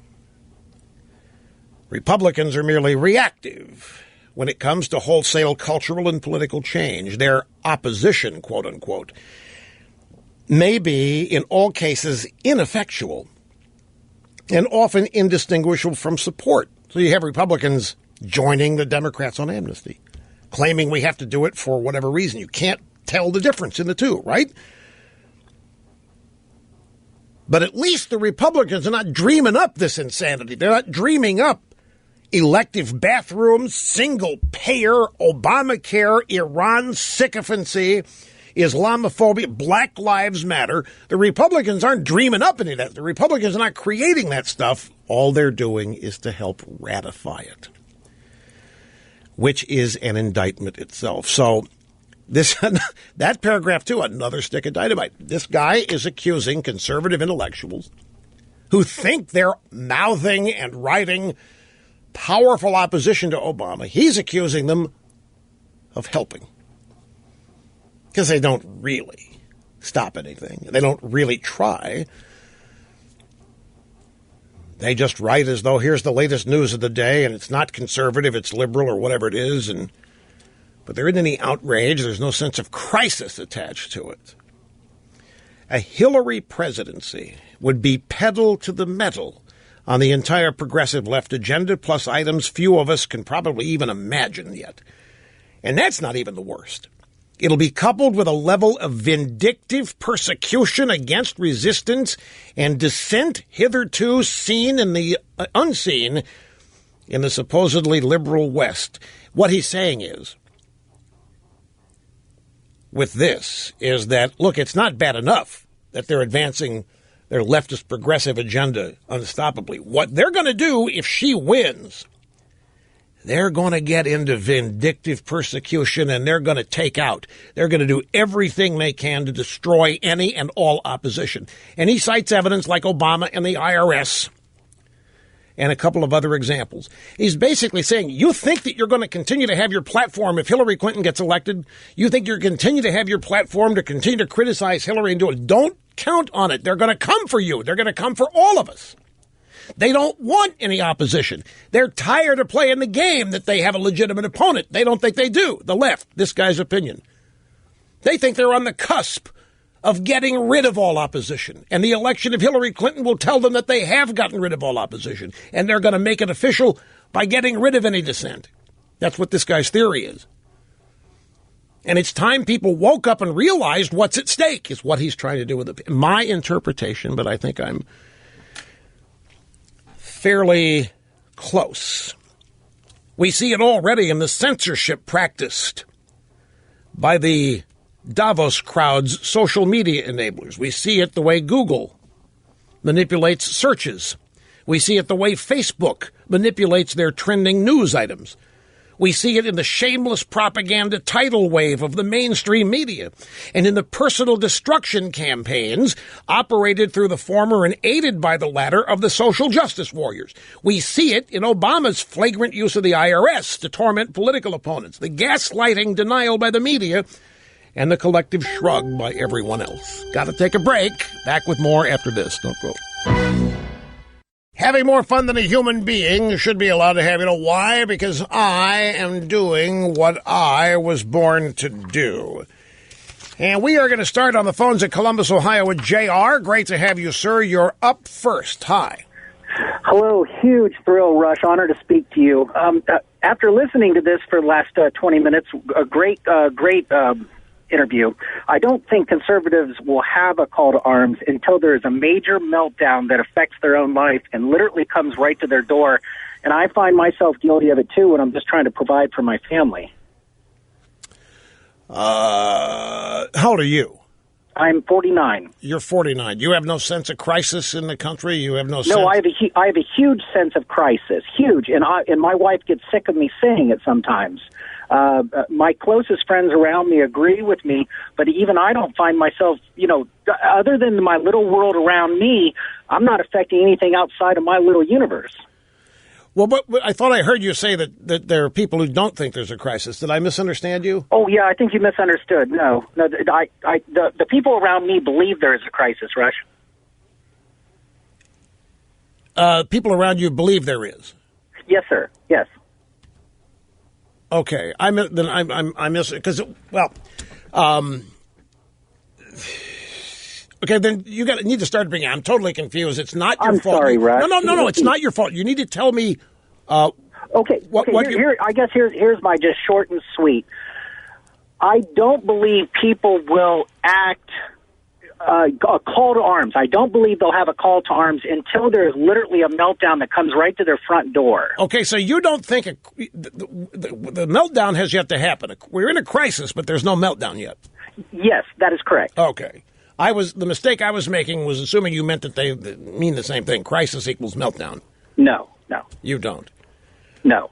Republicans are merely reactive when it comes to wholesale cultural and political change. Their opposition, quote unquote, may be in all cases ineffectual and often indistinguishable from support. So you have Republicans joining the Democrats on amnesty, claiming we have to do it for whatever reason. You can't tell the difference in the two, right? But at least the Republicans are not dreaming up this insanity. They're not dreaming up elective bathrooms, single-payer, Obamacare, Iran sycophancy, Islamophobia, Black Lives Matter. The Republicans aren't dreaming up any of that. The Republicans are not creating that stuff. All they're doing is to help ratify it, which is an indictment itself. So that paragraph, too, another stick of dynamite. This guy is accusing conservative intellectuals who think they're mouthing and writing powerful opposition to Obama. He's accusing them of helping because they don't really stop anything. They don't really try. They just write as though here's the latest news of the day, and it's not conservative, it's liberal or whatever it is. But there isn't any outrage. There's no sense of crisis attached to it. A Hillary presidency would be pedal to the metal on the entire progressive left agenda, plus items few of us can probably even imagine yet. And that's not even the worst. It'll be coupled with a level of vindictive persecution against resistance and dissent hitherto seen in the unseen in the supposedly liberal West. What he's saying is, with this, is that, look, it's not bad enough that they're advancing their leftist progressive agenda unstoppably. What they're going to do if she wins, they're going to get into vindictive persecution, and they're going to take out. They're going to do everything they can to destroy any and all opposition. And he cites evidence like Obama and the IRS and a couple of other examples. He's basically saying, you think that you're going to continue to have your platform if Hillary Clinton gets elected? You think you're going to continue to have your platform to continue to criticize Hillary and do it? Don't count on it. They're going to come for you. They're going to come for all of us. They don't want any opposition. They're tired of playing the game that they have a legitimate opponent. They don't think they do. The left, this guy's opinion. They think they're on the cusp of getting rid of all opposition. And the election of Hillary Clinton will tell them that they have gotten rid of all opposition. And they're going to make it official by getting rid of any dissent. That's what this guy's theory is. And it's time people woke up and realized what's at stake, is what he's trying to do with it. My interpretation, but I think I'm fairly close. We see it already in the censorship practiced by the Davos crowd's social media enablers. We see it the way Google manipulates searches. We see it the way Facebook manipulates their trending news items. We see it in the shameless propaganda tidal wave of the mainstream media and in the personal destruction campaigns operated through the former and aided by the latter of the social justice warriors. We see it in Obama's flagrant use of the IRS to torment political opponents, the gaslighting denial by the media, and the collective shrug by everyone else. Got to take a break. Back with more after this. Don't go. Having more fun than a human being should be allowed to have. You know why? Because I am doing what I was born to do. And we are going to start on the phones at Columbus, Ohio with JR. Great to have you, sir. You're up first. Hi. Hello. Huge thrill, Rush. Honor to speak to you. After listening to this for the last 20 minutes, a great interview. I don't think conservatives will have a call to arms until there is a major meltdown that affects their own life and literally comes right to their door. And I find myself guilty of it, too, when I'm just trying to provide for my family. How old are you? I'm 49. You're 49. You have no sense of crisis in the country? You have no sense? No, I have a huge sense of crisis. Huge. And my wife gets sick of me saying it sometimes. My closest friends around me agree with me, but even I don't find myself, other than my little world around me, I'm not affecting anything outside of my little universe. Well, but I thought I heard you say that there are people who don't think there's a crisis. Did I misunderstand you? Oh, yeah, I think you misunderstood. No, the people around me believe there is a crisis, Rush. People around you believe there is? Yes, sir. Yes. Okay, I miss it because okay, then you need to start bringing. I'm totally confused. It's not your fault. I'm sorry, Russ. No. It's not your fault. You need to tell me. Okay. I guess here's my just short and sweet. I don't believe people will act. A call to arms. I don't believe they'll have a call to arms until there's literally a meltdown that comes right to their front door. Okay, so you don't think the meltdown has yet to happen. We're in a crisis, but there's no meltdown yet. Yes, that is correct. Okay. The mistake I was making was assuming you meant that they mean the same thing. Crisis equals meltdown. No. You don't? No.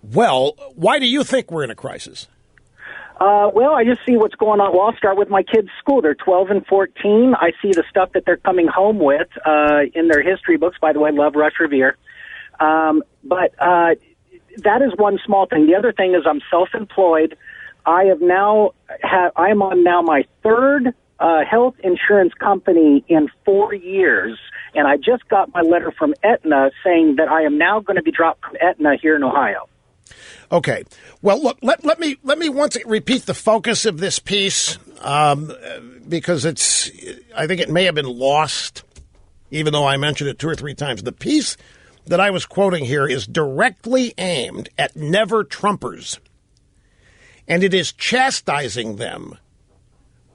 Well, why do you think we're in a crisis? Well, I just see what's going on. Well, I'll start with my kids' school. They're 12 and 14. I see the stuff that they're coming home with in their history books. By the way, love Rush Revere. But that is one small thing. The other thing is I'm self-employed. I am on now my third health insurance company in 4 years, and I just got my letter from Aetna saying that I am now going to be dropped from Aetna here in Ohio. Okay. Well, look, let me once repeat the focus of this piece because I think it may have been lost even though I mentioned it 2 or 3 times. The piece that I was quoting here is directly aimed at never-Trumpers, and it is chastising them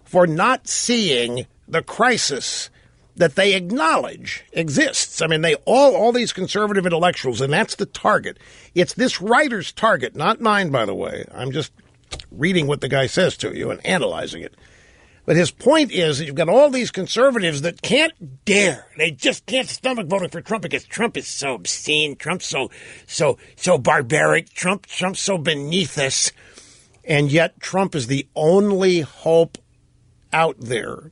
for not seeing the crisis that they acknowledge exists. I mean, they all these conservative intellectuals, and that's the target. It's this writer's target, not mine, by the way. I'm just reading what the guy says to you and analyzing it. But his point is that you've got all these conservatives that can't dare. They just can't stomach voting for Trump because Trump is so obscene. Trump's so barbaric. Trump's so beneath us. And yet Trump is the only hope out there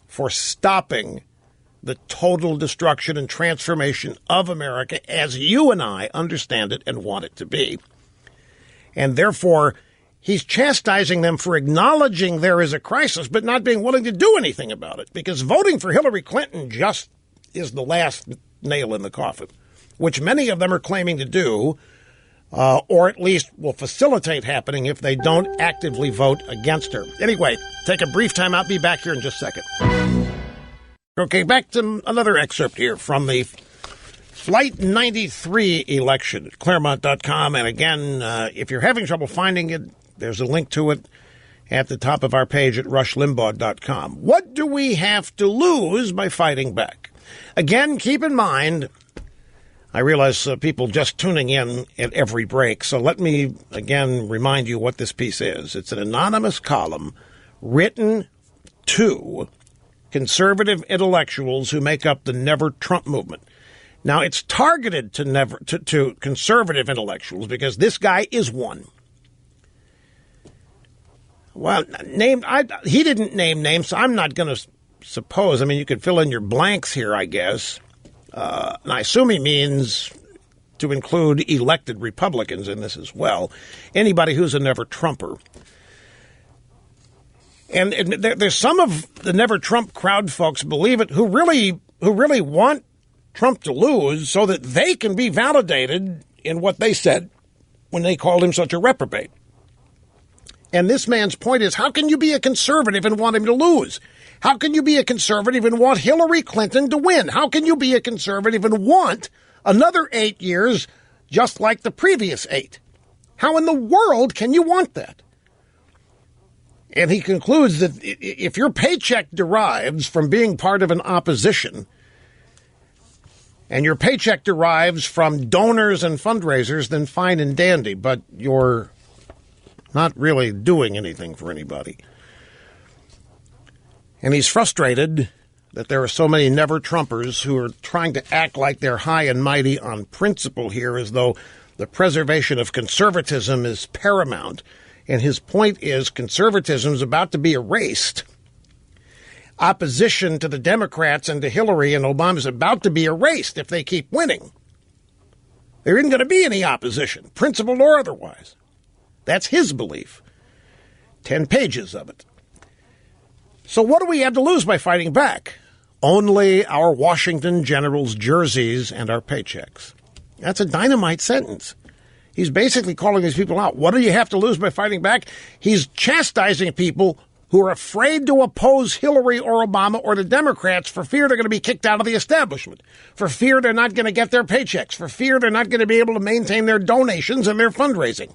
for stopping the total destruction and transformation of America as you and I understand it and want it to be. And therefore, he's chastising them for acknowledging there is a crisis, but not being willing to do anything about it, because voting for Hillary Clinton just is the last nail in the coffin, which many of them are claiming to do, or at least will facilitate happening if they don't actively vote against her. Anyway, take a brief time out. Be back here in just a second. Okay, back to another excerpt here from the Flight 93 election at Claremont.com. And again, if you're having trouble finding it, there's a link to it at the top of our page at rushlimbaugh.com. What do we have to lose by fighting back? Again, keep in mind, I realize people just tuning in at every break, so let me again remind you what this piece is. It's an anonymous column written to conservative intellectuals who make up the Never Trump movement. Now, it's targeted to conservative intellectuals because this guy is one. Well, he didn't name names, so I'm not going to suppose. I mean, you could fill in your blanks here, I guess. And I assume he means to include elected Republicans in this as well. Anybody who's a Never-Trumper. And there's some of the Never-Trump crowd folks, believe it, who really want Trump to lose so that they can be validated in what they said when they called him such a reprobate. And this man's point is, how can you be a conservative and want him to lose? How can you be a conservative and want Hillary Clinton to win? How can you be a conservative and want another 8 years just like the previous 8? How in the world can you want that? And he concludes that if your paycheck derives from being part of an opposition, and your paycheck derives from donors and fundraisers, then fine and dandy, but you're not really doing anything for anybody. And he's frustrated that there are so many Never-Trumpers who are trying to act like they're high and mighty on principle here, as though the preservation of conservatism is paramount. And his point is conservatism is about to be erased. Opposition to the Democrats and to Hillary and Obama is about to be erased if they keep winning. There isn't going to be any opposition, principled or otherwise. That's his belief. 10 pages of it. So what do we have to lose by fighting back? Only our Washington Generals' jerseys and our paychecks. That's a dynamite sentence. He's basically calling these people out. What do you have to lose by fighting back? He's chastising people who are afraid to oppose Hillary or Obama or the Democrats for fear they're going to be kicked out of the establishment, for fear they're not going to get their paychecks, for fear they're not going to be able to maintain their donations and their fundraising.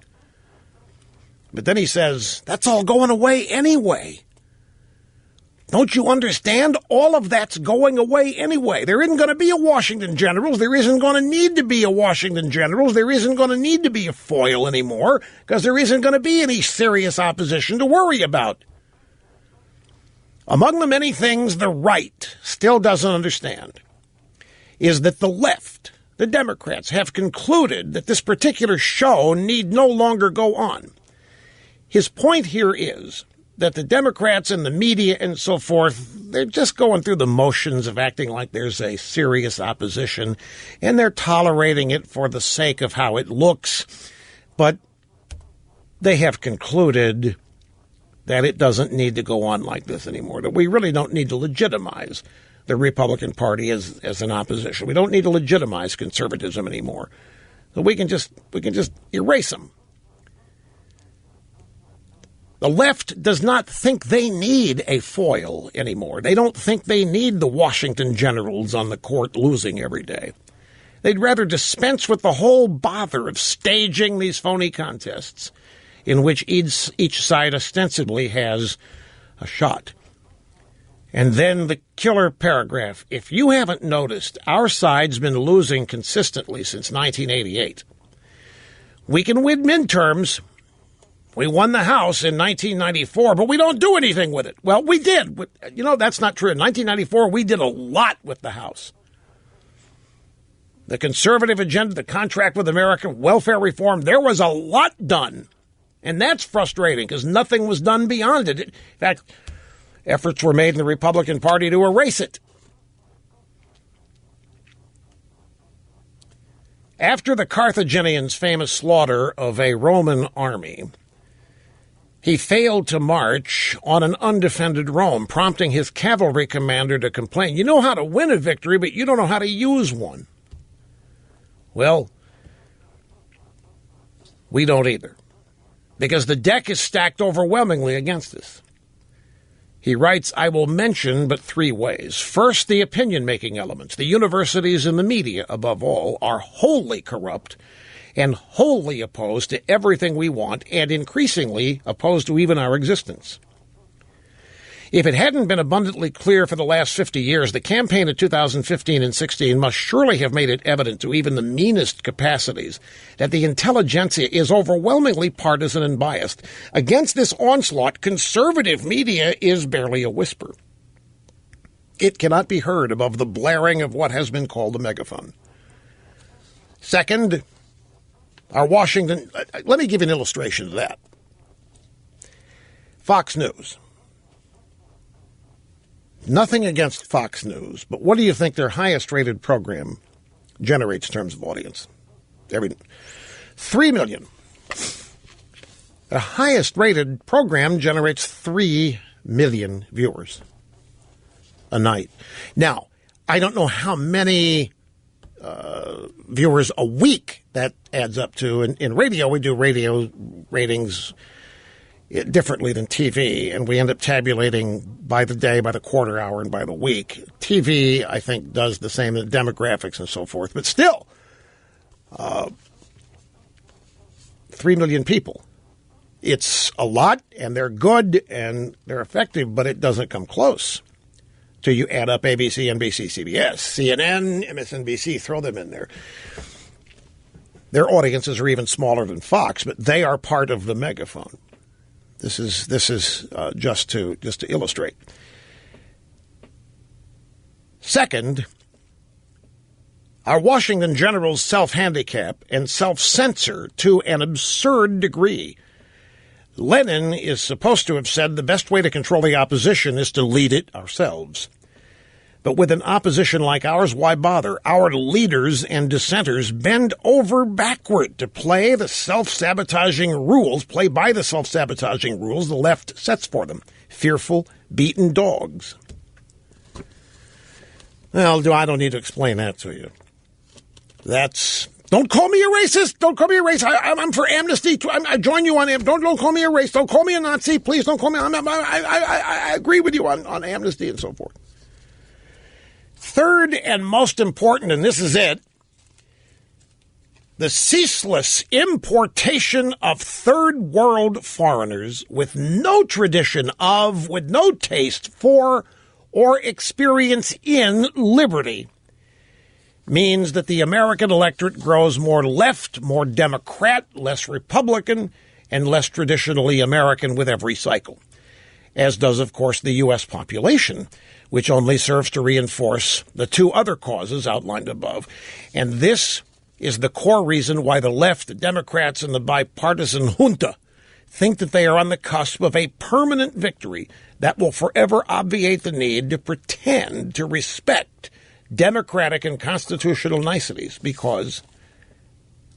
But then he says, that's all going away anyway. Don't you understand? All of that's going away anyway. There isn't going to be a Washington Generals. There isn't going to need to be a Washington Generals. There isn't going to need to be a foil anymore because there isn't going to be any serious opposition to worry about. Among the many things the right still doesn't understand is that the left, the Democrats, have concluded that this particular show need no longer go on. His point here is that the Democrats and the media and so forth, they're just going through the motions of acting like there's a serious opposition, and they're tolerating it for the sake of how it looks. But they have concluded that it doesn't need to go on like this anymore, that we really don't need to legitimize the Republican Party as an opposition. We don't need to legitimize conservatism anymore. So we can just erase them. The left does not think they need a foil anymore. They don't think they need the Washington Generals on the court losing every day. They'd rather dispense with the whole bother of staging these phony contests in which each side ostensibly has a shot. And then the killer paragraph. If you haven't noticed, our side's been losing consistently since 1988. We can win midterms. We won the House in 1994, but we don't do anything with it. Well, we did. You know, that's not true. In 1994, we did a lot with the House. The conservative agenda, the contract with America, welfare reform, there was a lot done. And that's frustrating because nothing was done beyond it. In fact, efforts were made in the Republican Party to erase it. After the Carthaginians' famous slaughter of a Roman army, he failed to march on an undefended Rome, prompting his cavalry commander to complain. You know how to win a victory, but you don't know how to use one. Well, we don't either, because the deck is stacked overwhelmingly against us. He writes, I will mention but three ways. First, the opinion-making elements. The universities and the media, above all, are wholly corrupt and wholly opposed to everything we want and increasingly opposed to even our existence. If it hadn't been abundantly clear for the last 50 years, the campaign of 2015 and 16 must surely have made it evident to even the meanest capacities that the intelligentsia is overwhelmingly partisan and biased. Against this onslaught, conservative media is barely a whisper. It cannot be heard above the blaring of what has been called a megaphone. Second, our Washington... Let me give you an illustration of that. Fox News. Nothing against Fox News, but what do you think their highest-rated program generates in terms of audience? 3 million. The highest-rated program generates 3 million viewers a night. Now, I don't know how many viewers a week that adds up to. In radio, we do radio ratings differently than TV, and we end up tabulating by the day, by the quarter hour, and by the week. TV, I think, does the same, the demographics and so forth, but still, 3 million people. It's a lot, and they're good, and they're effective, but it doesn't come close till you add up ABC, NBC, CBS, CNN, MSNBC, throw them in there. Their audiences are even smaller than Fox, but they are part of the megaphone. This is just to illustrate. Second, our Washington Generals self-handicap and self-censor to an absurd degree. Lenin is supposed to have said the best way to control the opposition is to lead it ourselves. But with an opposition like ours, why bother? Our leaders and dissenters bend over backward to play by the self-sabotaging rules the left sets for them. Fearful, beaten dogs. Well, I don't need to explain that to you. Don't call me a racist. Don't call me a racist. I'm for amnesty. I join you on amnesty. Don't call me a racist. Don't call me a Nazi. Please don't call me. I agree with you on amnesty and so forth. Third and most important, and this is it, the ceaseless importation of third world foreigners with no tradition of, with no taste for, or experience in liberty means that the American electorate grows more left, more Democrat, less Republican, and less traditionally American with every cycle, as does, of course, the U.S. population, which only serves to reinforce the two other causes outlined above. And this is the core reason why the left, the Democrats, and the bipartisan junta think that they are on the cusp of a permanent victory that will forever obviate the need to pretend to respect democratic and constitutional niceties, because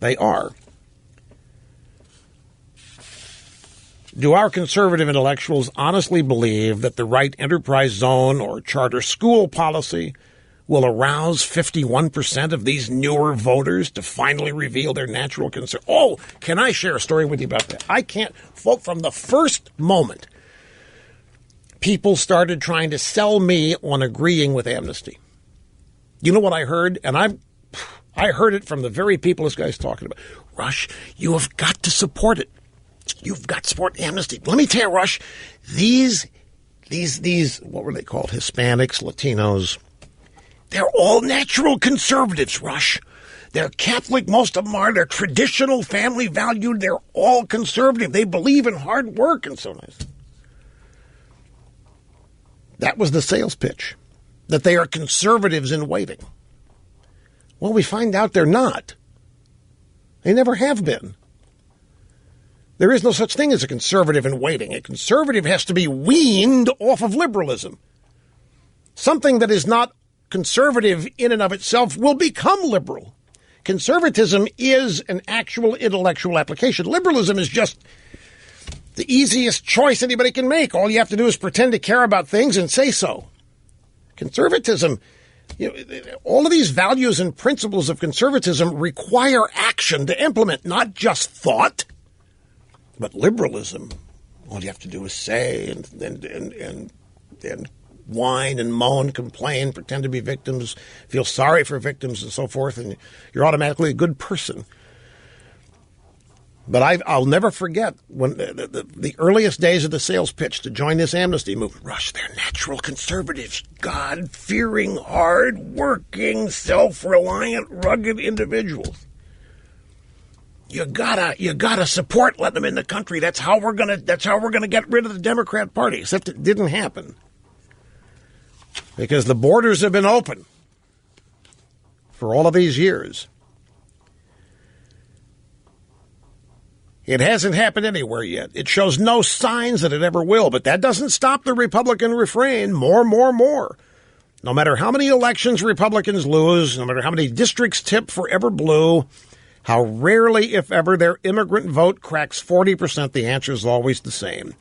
they are. Do our conservative intellectuals honestly believe that the right enterprise zone or charter school policy will arouse 51% of these newer voters to finally reveal their natural concern. Oh, can I share a story with you about that? I can't. From the first moment, people started trying to sell me on agreeing with amnesty. You know what I heard? And I heard it from the very people this guy's talking about. Rush, you have got to support it. You've got to support amnesty. Let me tell you, Rush, these, what were they called? Hispanics, Latinos. They're all natural conservatives, Rush. They're Catholic, most of them are. They're traditional, family valued. They're all conservative. They believe in hard work and so on. That was the sales pitch, that they are conservatives in waiting. Well, we find out they're not. They never have been. There is no such thing as a conservative in waiting. A conservative has to be weaned off of liberalism. Something that is not conservative in and of itself will become liberal. Conservatism is an actual intellectual application. Liberalism is just the easiest choice anybody can make. All you have to do is pretend to care about things and say so. Conservatism, all of these values and principles of conservatism require action to implement, not just thought. But liberalism, all you have to do is say and whine and moan, complain, pretend to be victims, feel sorry for victims and so forth, and you're automatically a good person. But I'll never forget when the earliest days of the sales pitch to join this amnesty movement. Rush, they're natural conservatives, God-fearing, hard-working, self-reliant, rugged individuals. You gotta support letting them in the country. That's how we're gonna get rid of the Democrat Party. Except it didn't happen because the borders have been open for all of these years. It hasn't happened anywhere yet. It shows no signs that it ever will, but that doesn't stop the Republican refrain. More. No matter how many elections Republicans lose, no matter how many districts tip forever blue, how rarely, if ever, their immigrant vote cracks 40%, the answer is always the same.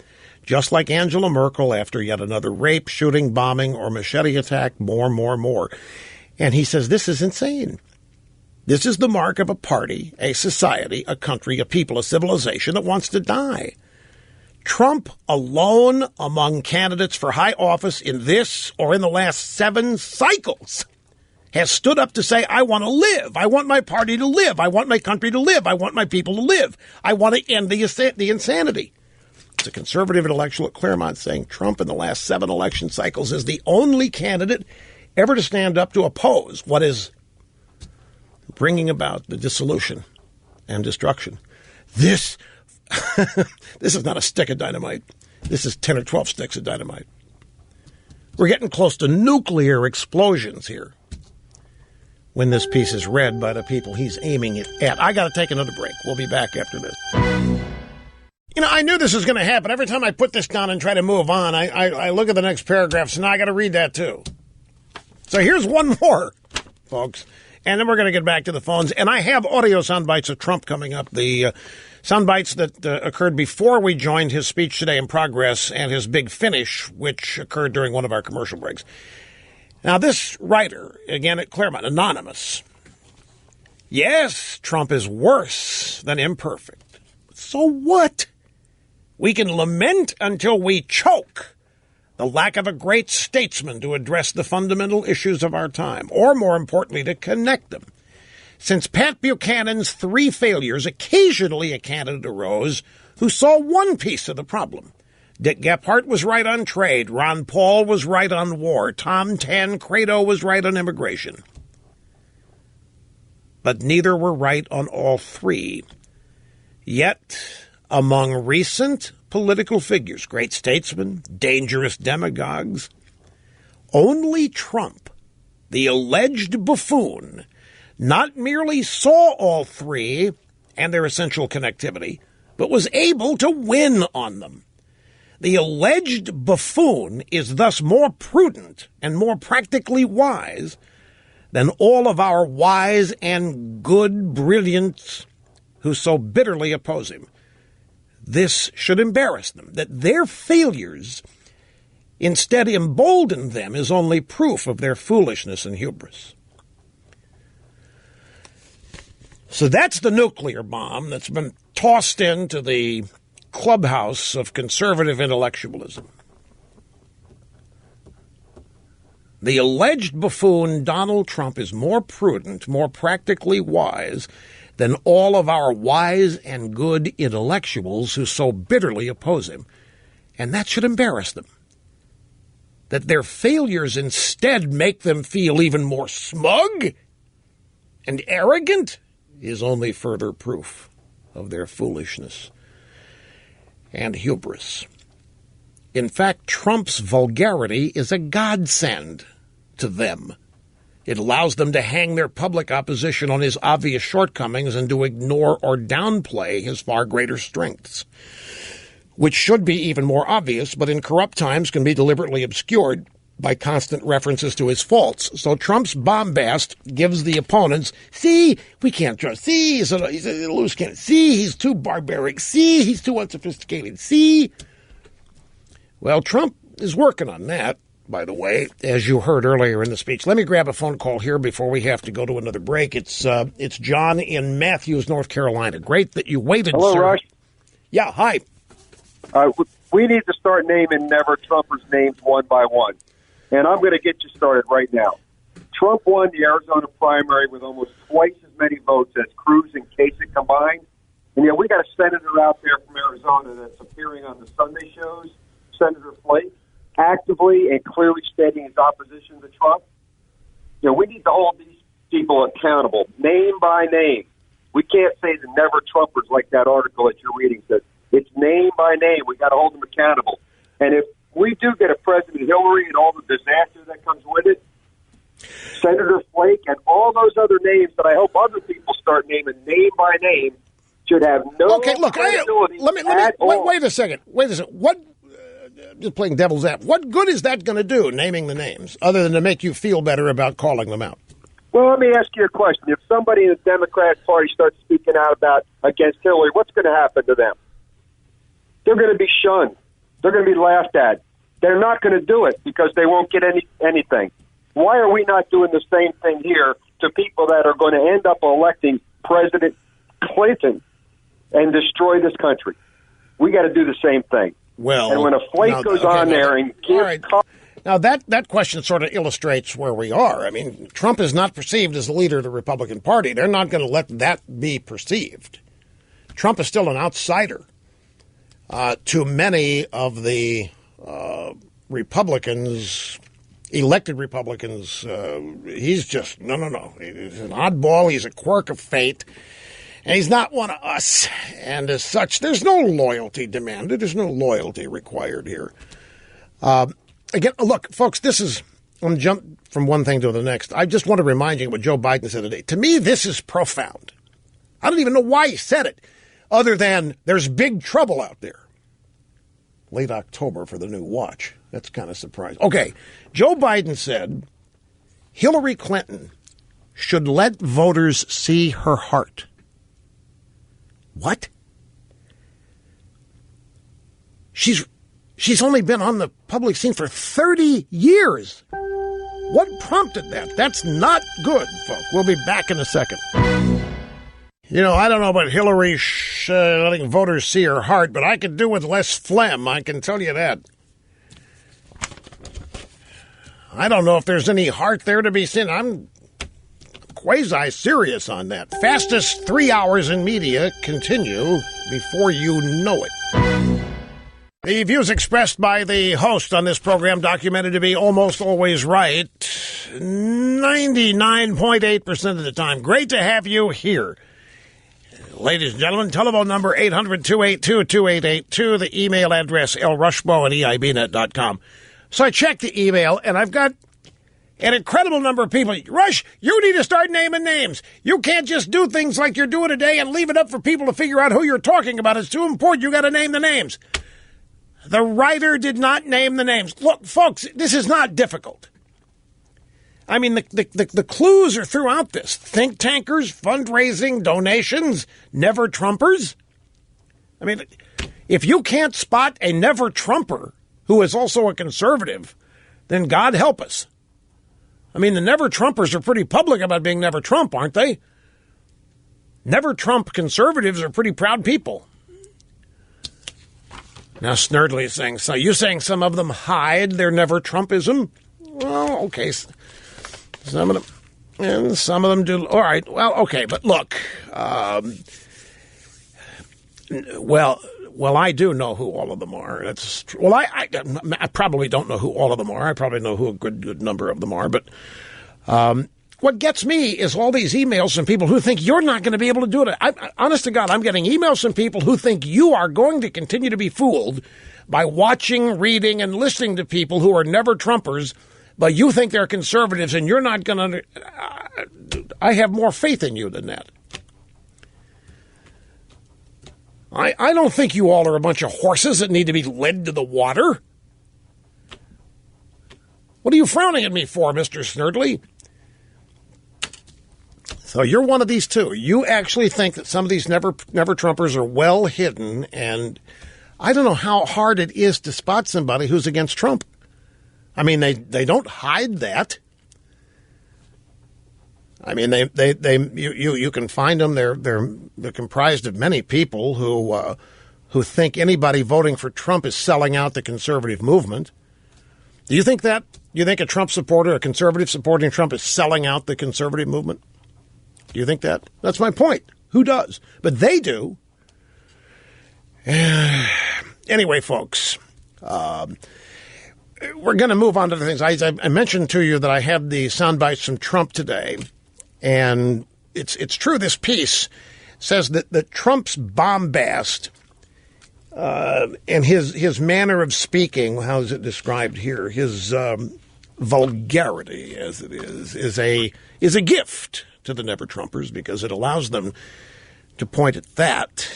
Just like Angela Merkel after yet another rape, shooting, bombing, or machete attack, more. And he says this is insane. This is the mark of a party, a society, a country, a people, a civilization that wants to die. Trump alone among candidates for high office in this or in the last 7 cycles has stood up to say, I want to live. I want my party to live. I want my country to live. I want my people to live. I want to end the insanity. It's a conservative intellectual at Claremont saying Trump in the last 7 election cycles is the only candidate ever to stand up to oppose what is bringing about the dissolution and destruction. This is not a stick of dynamite. This is 10 or 12 sticks of dynamite. We're getting close to nuclear explosions here when this piece is read by the people he's aiming it at. I got to take another break. We'll be back after this. I knew this was going to happen. Every time I put this down and try to move on, I look at the next paragraph, so now I got to read that too. So here's one more, folks. And then we're going to get back to the phones. And I have audio sound bites of Trump coming up. The sound bites that occurred before we joined his speech today in progress and his big finish, which occurred during one of our commercial breaks. Now, this writer, again at Claremont, anonymous. Yes, Trump is worse than imperfect. So what? We can lament until we choke the lack of a great statesman to address the fundamental issues of our time, or more importantly, to connect them. Since Pat Buchanan's 3 failures, occasionally a candidate arose who saw one piece of the problem. Dick Gephardt was right on trade. Ron Paul was right on war. Tom Tancredo was right on immigration. But neither were right on all 3. Yet, among recent political figures, great statesmen, dangerous demagogues, only Trump, the alleged buffoon, not merely saw all 3 and their essential connectivity, but was able to win on them. The alleged buffoon is thus more prudent and more practically wise than all of our wise and good brilliants who so bitterly oppose him. This should embarrass them, that their failures instead embolden them is only proof of their foolishness and hubris. So that's the nuclear bomb that's been tossed into the clubhouse of conservative intellectualism. The alleged buffoon Donald Trump is more prudent, more practically wise than all of our wise and good intellectuals who so bitterly oppose him. And that should embarrass them. That their failures instead make them feel even more smug and arrogant is only further proof of their foolishness and hubris. In fact, Trump's vulgarity is a godsend to them. It allows them to hang their public opposition on his obvious shortcomings and to ignore or downplay his far greater strengths, which should be even more obvious, but in corrupt times can be deliberately obscured by constant references to his faults. So Trump's bombast gives the opponents, see, we can't trust, see, he's a loose cannon, see, he's too barbaric, see, he's too unsophisticated, see. Well, Trump is working on that, by the way, as you heard earlier in the speech. Let me grab a phone call here before we have to go to another break. It's John in Matthews, North Carolina. Great that you waited, Hello, sir. Rush. Yeah, hi. We need to start naming never-Trumpers' names one by one. And I'm going to get you started right now. Trump won the Arizona primary with almost twice as many votes as Cruz and Kasich combined. And, we got a senator out there from Arizona that's appearing on the Sunday shows, Senator Flake, actively and clearly stating his opposition to Trump. We need to hold these people accountable, name by name. We can't say the never-Trumpers like that article that you're reading says. It's name by name. We got to hold them accountable. And if we do get a President Hillary and all the disaster that comes with it, Senator Flake and all those other names that I hope other people start naming name by name should have no credibility at all. Wait a second. What? Just playing devil's advocate. What good is that going to do, naming the names, other than to make you feel better about calling them out? Well, let me ask you a question. If somebody in the Democrat Party starts speaking out against Hillary, what's going to happen to them? They're going to be shunned. They're going to be laughed at. They're not going to do it because they won't get anything. Why are we not doing the same thing here to people that are going to end up electing President Clinton and destroy this country? We got to do the same thing. Well, and when a Flake goes on there and gives... Right. Now, that question sort of illustrates where we are. I mean, Trump is not perceived as the leader of the Republican Party. They're not going to let that be perceived. Trump is still an outsider to many of the Republicans, elected Republicans. He's just, no. He's an oddball. He's a quirk of fate. And he's not one of us. And as such, there's no loyalty demanded. There's no loyalty required here. Again, look, folks, I'm going to jump from one thing to the next. I just want to remind you what Joe Biden said today. To me, this is profound. I don't even know why he said it, other than there's big trouble out there. Late October for the new watch. That's kind of surprising. Okay, Joe Biden said Hillary Clinton should let voters see her heart. What? She's only been on the public scene for 30 years. What prompted that? That's not good, folks. We'll be back in a second. I don't know about Hillary letting voters see her heart, but I could do with less phlegm, I can tell you that. I don't know if there's any heart there to be seen. I'm quasi-serious on that. Fastest 3 hours in media continue before you know it. The views expressed by the host on this program documented to be almost always right 99.8% of the time. Great to have you here. Ladies and gentlemen, telephone number 800-282-2882, the email address lrushbaugh@eibnet.com. So I checked the email, and I've got an incredible number of people. Rush, you need to start naming names. You can't just do things like you're doing today and leave it up for people to figure out who you're talking about. It's too important. You got to name the names. The writer did not name the names. Look, folks, this is not difficult. I mean, the clues are throughout this. Think tankers, fundraising, donations, never-Trumpers. I mean, if you can't spot a never-Trumper who is also a conservative, then God help us. I mean, the Never-Trumpers are pretty public about being Never-Trump, aren't they? Never-Trump conservatives are pretty proud people. Now, Snerdley is saying, so you're saying some of them hide their Never-Trumpism? Well, okay. Some of them, and some of them do. All right, well, okay, but look. Well, I do know who all of them are. That's true. Well, I probably don't know who all of them are. I probably know who a good number of them are. But what gets me is all these emails from people who think you're not going to be able to do it. Honest to God, I'm getting emails from people who think you are going to continue to be fooled by watching, reading, and listening to people who are Never-Trumpers, but you think they're conservatives, and you're not going to. I have more faith in you than that. I don't think you all are a bunch of horses that need to be led to the water. What are you frowning at me for, Mr. Snerdley? So you're one of these two. You actually think that some of these Never-Trumpers are well hidden, and I don't know how hard it is to spot somebody who's against Trump. I mean, they don't hide that. I mean, you can find them. They're comprised of many people who think anybody voting for Trump is selling out the conservative movement. Do you think that? You think a Trump supporter, a conservative supporting Trump, is selling out the conservative movement? Do you think that? That's my point. Who does? But they do. Anyway, folks, we're going to move on to the things. I mentioned to you that I had the sound bites from Trump today. And it's true, this piece says that Trump's bombast and his manner of speaking, how is it described here? His vulgarity, as it is a gift to the Never-Trumpers because it allows them to point at that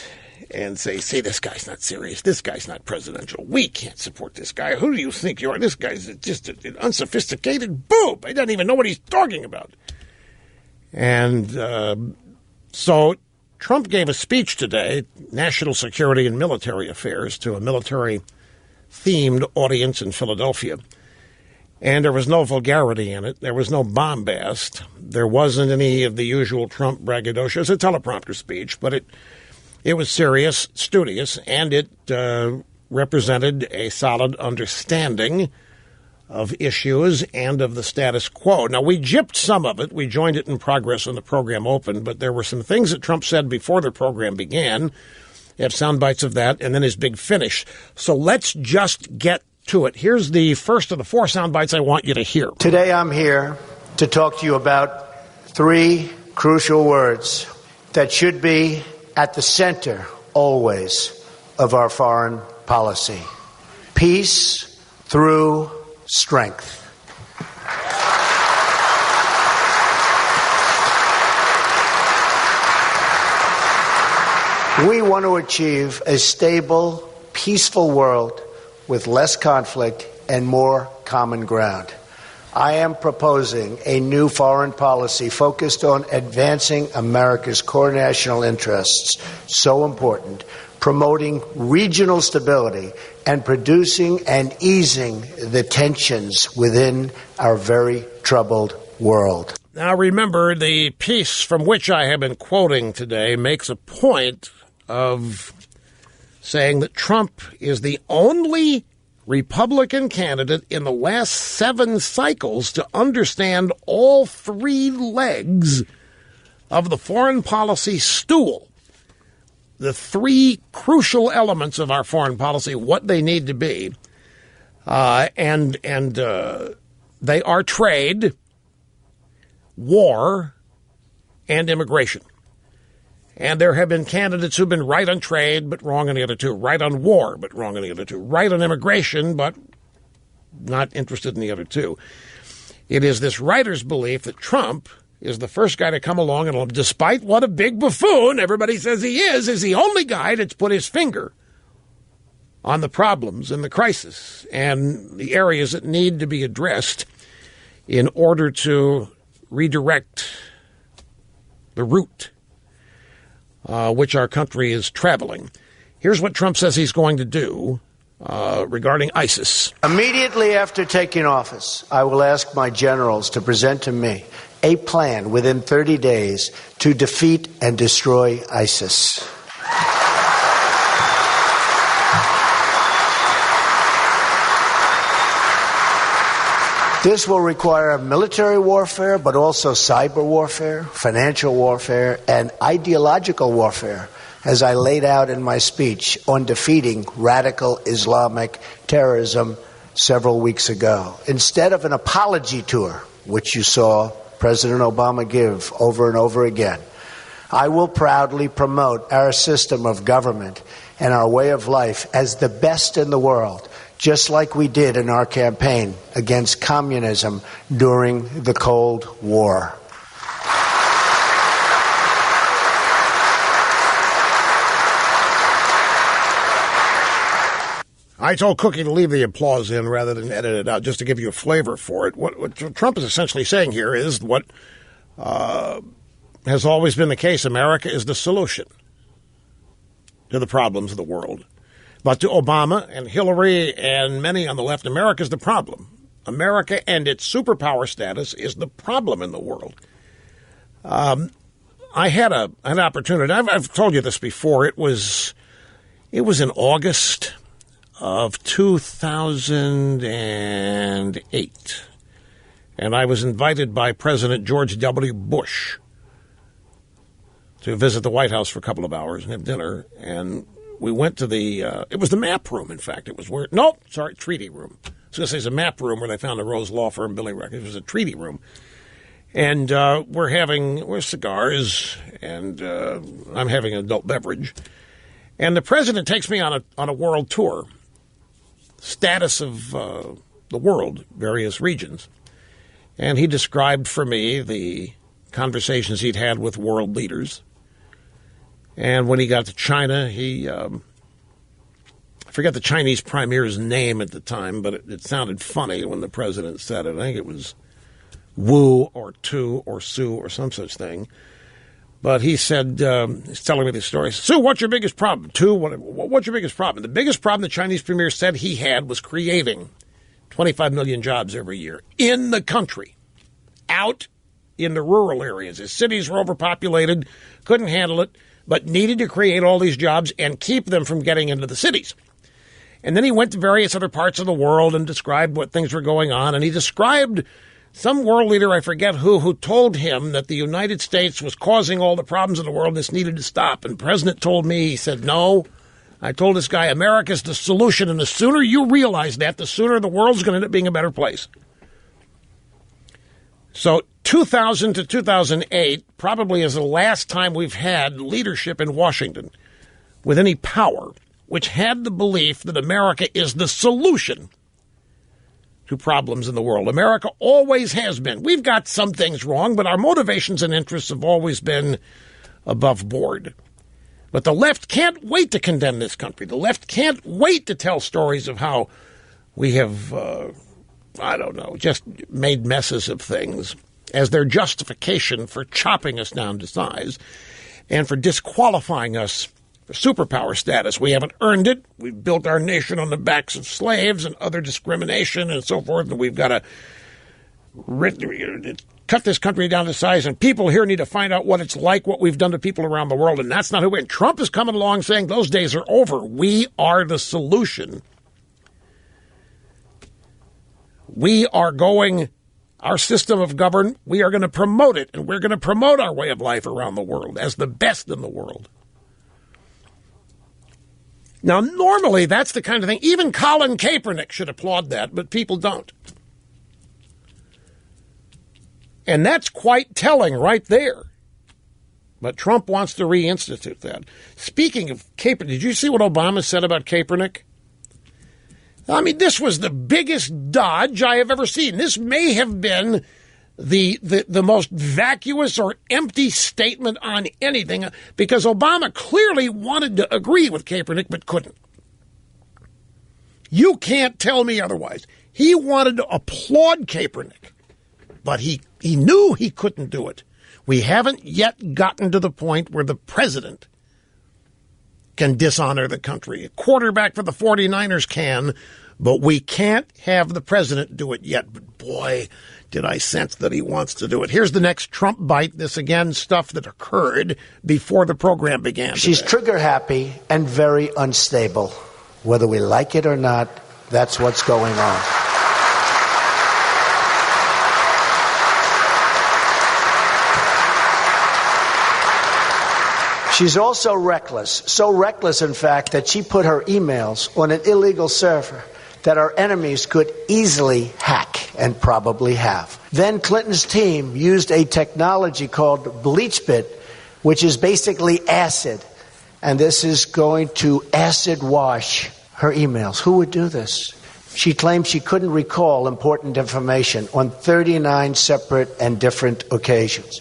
and say, see, this guy's not serious. This guy's not presidential. We can't support this guy. Who do you think you are? This guy's just an unsophisticated boob. He doesn't even know what he's talking about. And so Trump gave a speech today, National Security and Military Affairs, to a military-themed audience in Philadelphia. And there was no vulgarity in it. There was no bombast. There wasn't any of the usual Trump braggadocio. It was a teleprompter speech, but it was serious, studious, and it represented a solid understanding of issues and of the status quo. Now, we gypped some of it. We joined it in progress when the program opened, but there were some things that Trump said before the program began. You have sound bites of that, and then his big finish. So let's just get to it. Here's the first of the 4 sound bites I want you to hear. Today I'm here to talk to you about 3 crucial words that should be at the center, always, of our foreign policy. Peace through strength. We want to achieve a stable, peaceful world with less conflict and more common ground. I am proposing a new foreign policy focused on advancing America's core national interests, so important, promoting regional stability, and producing and easing the tensions within our very troubled world. Now, remember, the piece from which I have been quoting today makes a point of saying that Trump is the only Republican candidate in the last 7 cycles to understand all 3 legs of the foreign policy stool. The 3 crucial elements of our foreign policy, what they need to be, and they are trade, war, and immigration. And there have been candidates who've been right on trade, but wrong on the other 2. Right on war, but wrong on the other 2. Right on immigration, but not interested in the other 2. It is this writer's belief that Trump is the first guy to come along and, despite what a big buffoon everybody says he is the only guy that's put his finger on the problems and the crisis and the areas that need to be addressed in order to redirect the route which our country is traveling. Here's what Trump says he's going to do regarding ISIS. Immediately after taking office, I will ask my generals to present to me a plan within 30 days to defeat and destroy ISIS. This will require military warfare, but also cyber warfare, financial warfare, and ideological warfare, as I laid out in my speech on defeating radical Islamic terrorism several weeks ago. Instead of an apology tour, which you saw President Obama give over and over again, I will proudly promote our system of government and our way of life as the best in the world, just like we did in our campaign against communism during the Cold War. I told Cookie to leave the applause in rather than edit it out, just to give you a flavor for it. What Trump is essentially saying here is what has always been the case. America is the solution to the problems of the world. But to Obama and Hillary and many on the left, America is the problem. America and its superpower status is the problem in the world. I had an opportunity. I've told you this before. It was in August of 2008, and I was invited by President George W. Bush to visit the White House for a couple of hours and have dinner. And we went to it was the map room, in fact. It was treaty room. I was going to say it's a map room where they found the Rose Law Firm Billy Records. It was a treaty room. And we're cigars, and I'm having an adult beverage. And the president takes me on a world tour, status of the world, various regions. And he described for me the conversations he'd had with world leaders. And when he got to China, I forget the Chinese premier's name at the time, but it sounded funny when the president said it. I think it was Wu or Tu or Su or some such thing. But he said, he's telling me the story. Sue, what's your biggest problem? Tu, what's your biggest problem? The biggest problem the Chinese premier said he had was creating 25 million jobs every year in the country, out in the rural areas. His cities were overpopulated, couldn't handle it, but needed to create all these jobs and keep them from getting into the cities. And then he went to various other parts of the world and described what things were going on. And he described some world leader, I forget who told him that the United States was causing all the problems in the world. This needed to stop. And the president told me, he said, no. I told this guy, America's the solution. And the sooner you realize that, the sooner the world's going to end up being a better place. So 2000 to 2008 probably is the last time we've had leadership in Washington with any power which had the belief that America is the solution to problems in the world. America always has been. We've got some things wrong, but our motivations and interests have always been above board. But the left can't wait to condemn this country. The left can't wait to tell stories of how we have just made messes of things as their justification for chopping us down to size and for disqualifying us for superpower status. We haven't earned it. We've built our nation on the backs of slaves and other discrimination and so forth, and we've got to cut this country down to size, and people here need to find out what it's like, what we've done to people around the world, and that's not who we are. Trump is coming along saying those days are over. We are the solution. We are our system of government, we are going to promote it, and we're going to promote our way of life around the world as the best in the world. Now, normally, that's the kind of thing, even Colin Kaepernick should applaud that, but people don't. And that's quite telling right there. But Trump wants to reinstitute that. Speaking of Kaepernick, did you see what Obama said about Kaepernick? I mean, this was the biggest dodge I have ever seen. This may have been the most vacuous or empty statement on anything, because Obama clearly wanted to agree with Kaepernick but couldn't. You can't tell me otherwise. He wanted to applaud Kaepernick, but he knew he couldn't do it. We haven't yet gotten to the point where the president can dishonor the country. A quarterback for the 49ers can, but we can't have the president do it yet. But boy, did I sense that he wants to do it. Here's the next Trump bite. This, again, stuff that occurred before the program began. She's today. trigger happy and very unstable. Whether we like it or not, that's what's going on. She's also reckless, so reckless, in fact, that she put her emails on an illegal server that our enemies could easily hack and probably have. Then Clinton's team used a technology called BleachBit, which is basically acid, and this is going to acid wash her emails. Who would do this? She claimed she couldn't recall important information on 39 separate and different occasions.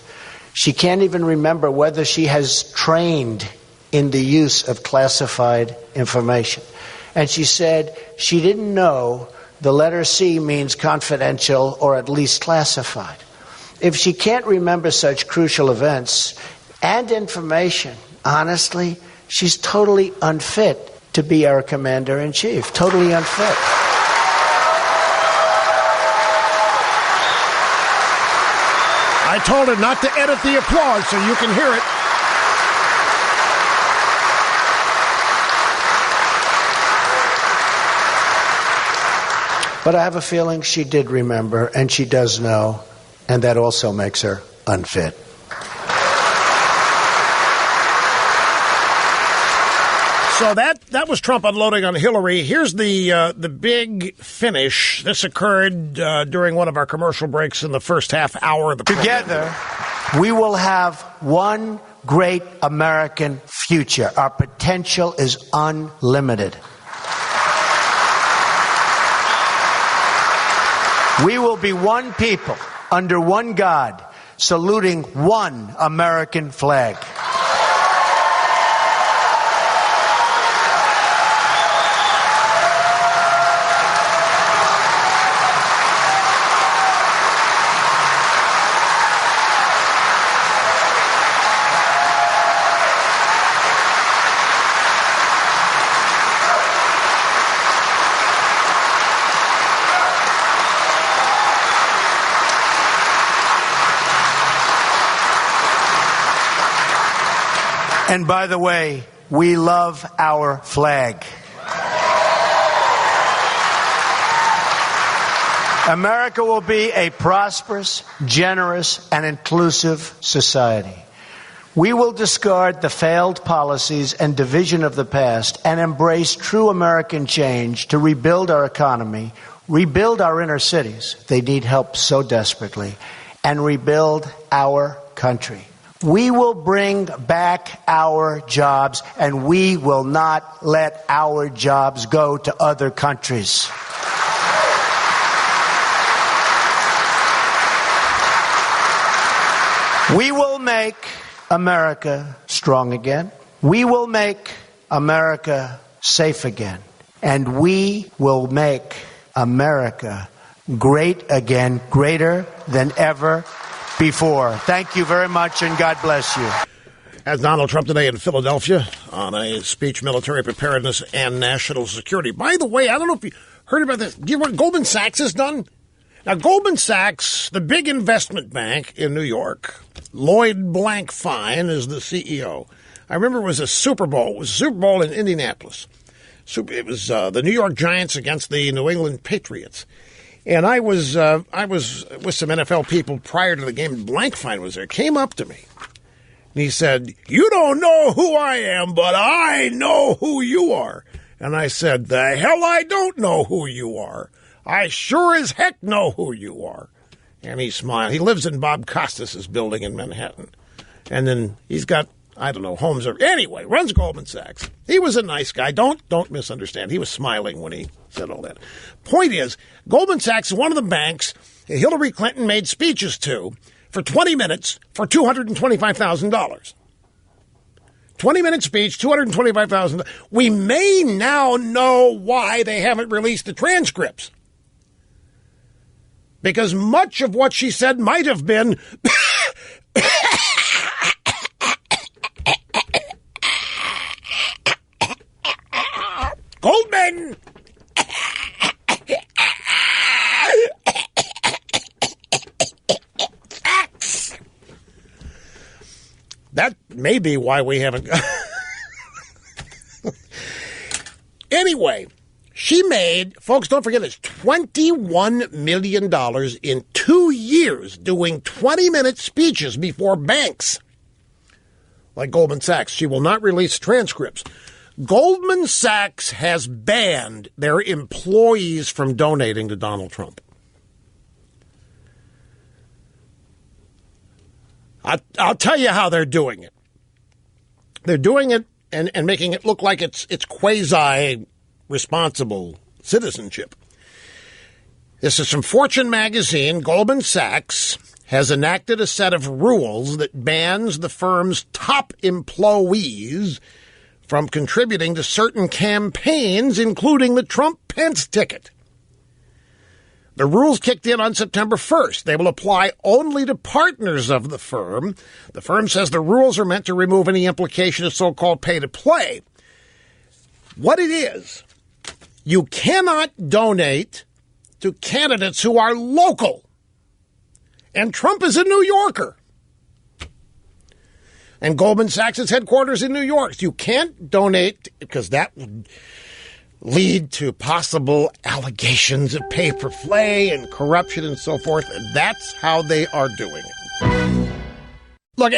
She can't even remember whether she has trained in the use of classified information. And she said she didn't know the letter C means confidential or at least classified. If she can't remember such crucial events and information, honestly, she's totally unfit to be our commander-in-chief. Totally unfit. I told her not to edit the applause so you can hear it. But I have a feeling she did remember, and she does know, and that also makes her unfit. So that was Trump unloading on Hillary. Here's the big finish. This occurred during one of our commercial breaks in the first half hour of the program. Together, we will have one great American future. Our potential is unlimited. We will be one people under one God, saluting one American flag. And by the way, we love our flag. America will be a prosperous, generous, and inclusive society. We will discard the failed policies and division of the past and embrace true American change to rebuild our economy, rebuild our inner cities. They need help so desperately, and rebuild our country. We will bring back our jobs, and we will not let our jobs go to other countries. We will make America strong again. We will make America safe again. And we will make America great again, greater than ever before. Thank you very much, and God bless you. As Donald Trump today in Philadelphia on a speech, military preparedness and national security. By the way, I don't know if you heard about this. Do you know what Goldman Sachs has done? Now, Goldman Sachs, the big investment bank in New York, Lloyd Blank Fine is the CEO. I remember it was a Super Bowl. It was a Super Bowl in Indianapolis. It was the New York Giants against the New England Patriots. And I was with some NFL people prior to the game. Blankfein was there. Came up to me. And he said, "You don't know who I am, but I know who you are." And I said, "The hell I don't know who you are. I sure as heck know who you are." And he smiled. He lives in Bob Costas's building in Manhattan. And then he's got, I don't know, homes. Anyway, runs Goldman Sachs. He was a nice guy. Don't misunderstand. He was smiling when he said all that. Point is, Goldman Sachs is one of the banks Hillary Clinton made speeches to for 20 minutes for $225,000. 20-minute speech, $225,000. We may now know why they haven't released the transcripts. Because much of what she said might have been Goldman! Sachs! That may be why we haven't... Anyway, she made, folks, don't forget this, $21 million in 2 years doing 20-minute speeches before banks like Goldman Sachs. She will not release transcripts. Goldman Sachs has banned their employees from donating to Donald Trump. I'll tell you how they're doing it. They're doing it and making it look like it's quasi-responsible citizenship. This is from Fortune magazine. Goldman Sachs has enacted a set of rules that bans the firm's top employees from contributing to certain campaigns, including the Trump-Pence ticket. The rules kicked in on September 1st. They will apply only to partners of the firm. The firm says the rules are meant to remove any implication of so-called pay-to-play. What it is, you cannot donate to candidates who are local. And Trump is a New Yorker. And Goldman Sachs' headquarters in New York. So you can't donate because that would lead to possible allegations of pay-for-play and corruption and so forth. And that's how they are doing it. Look,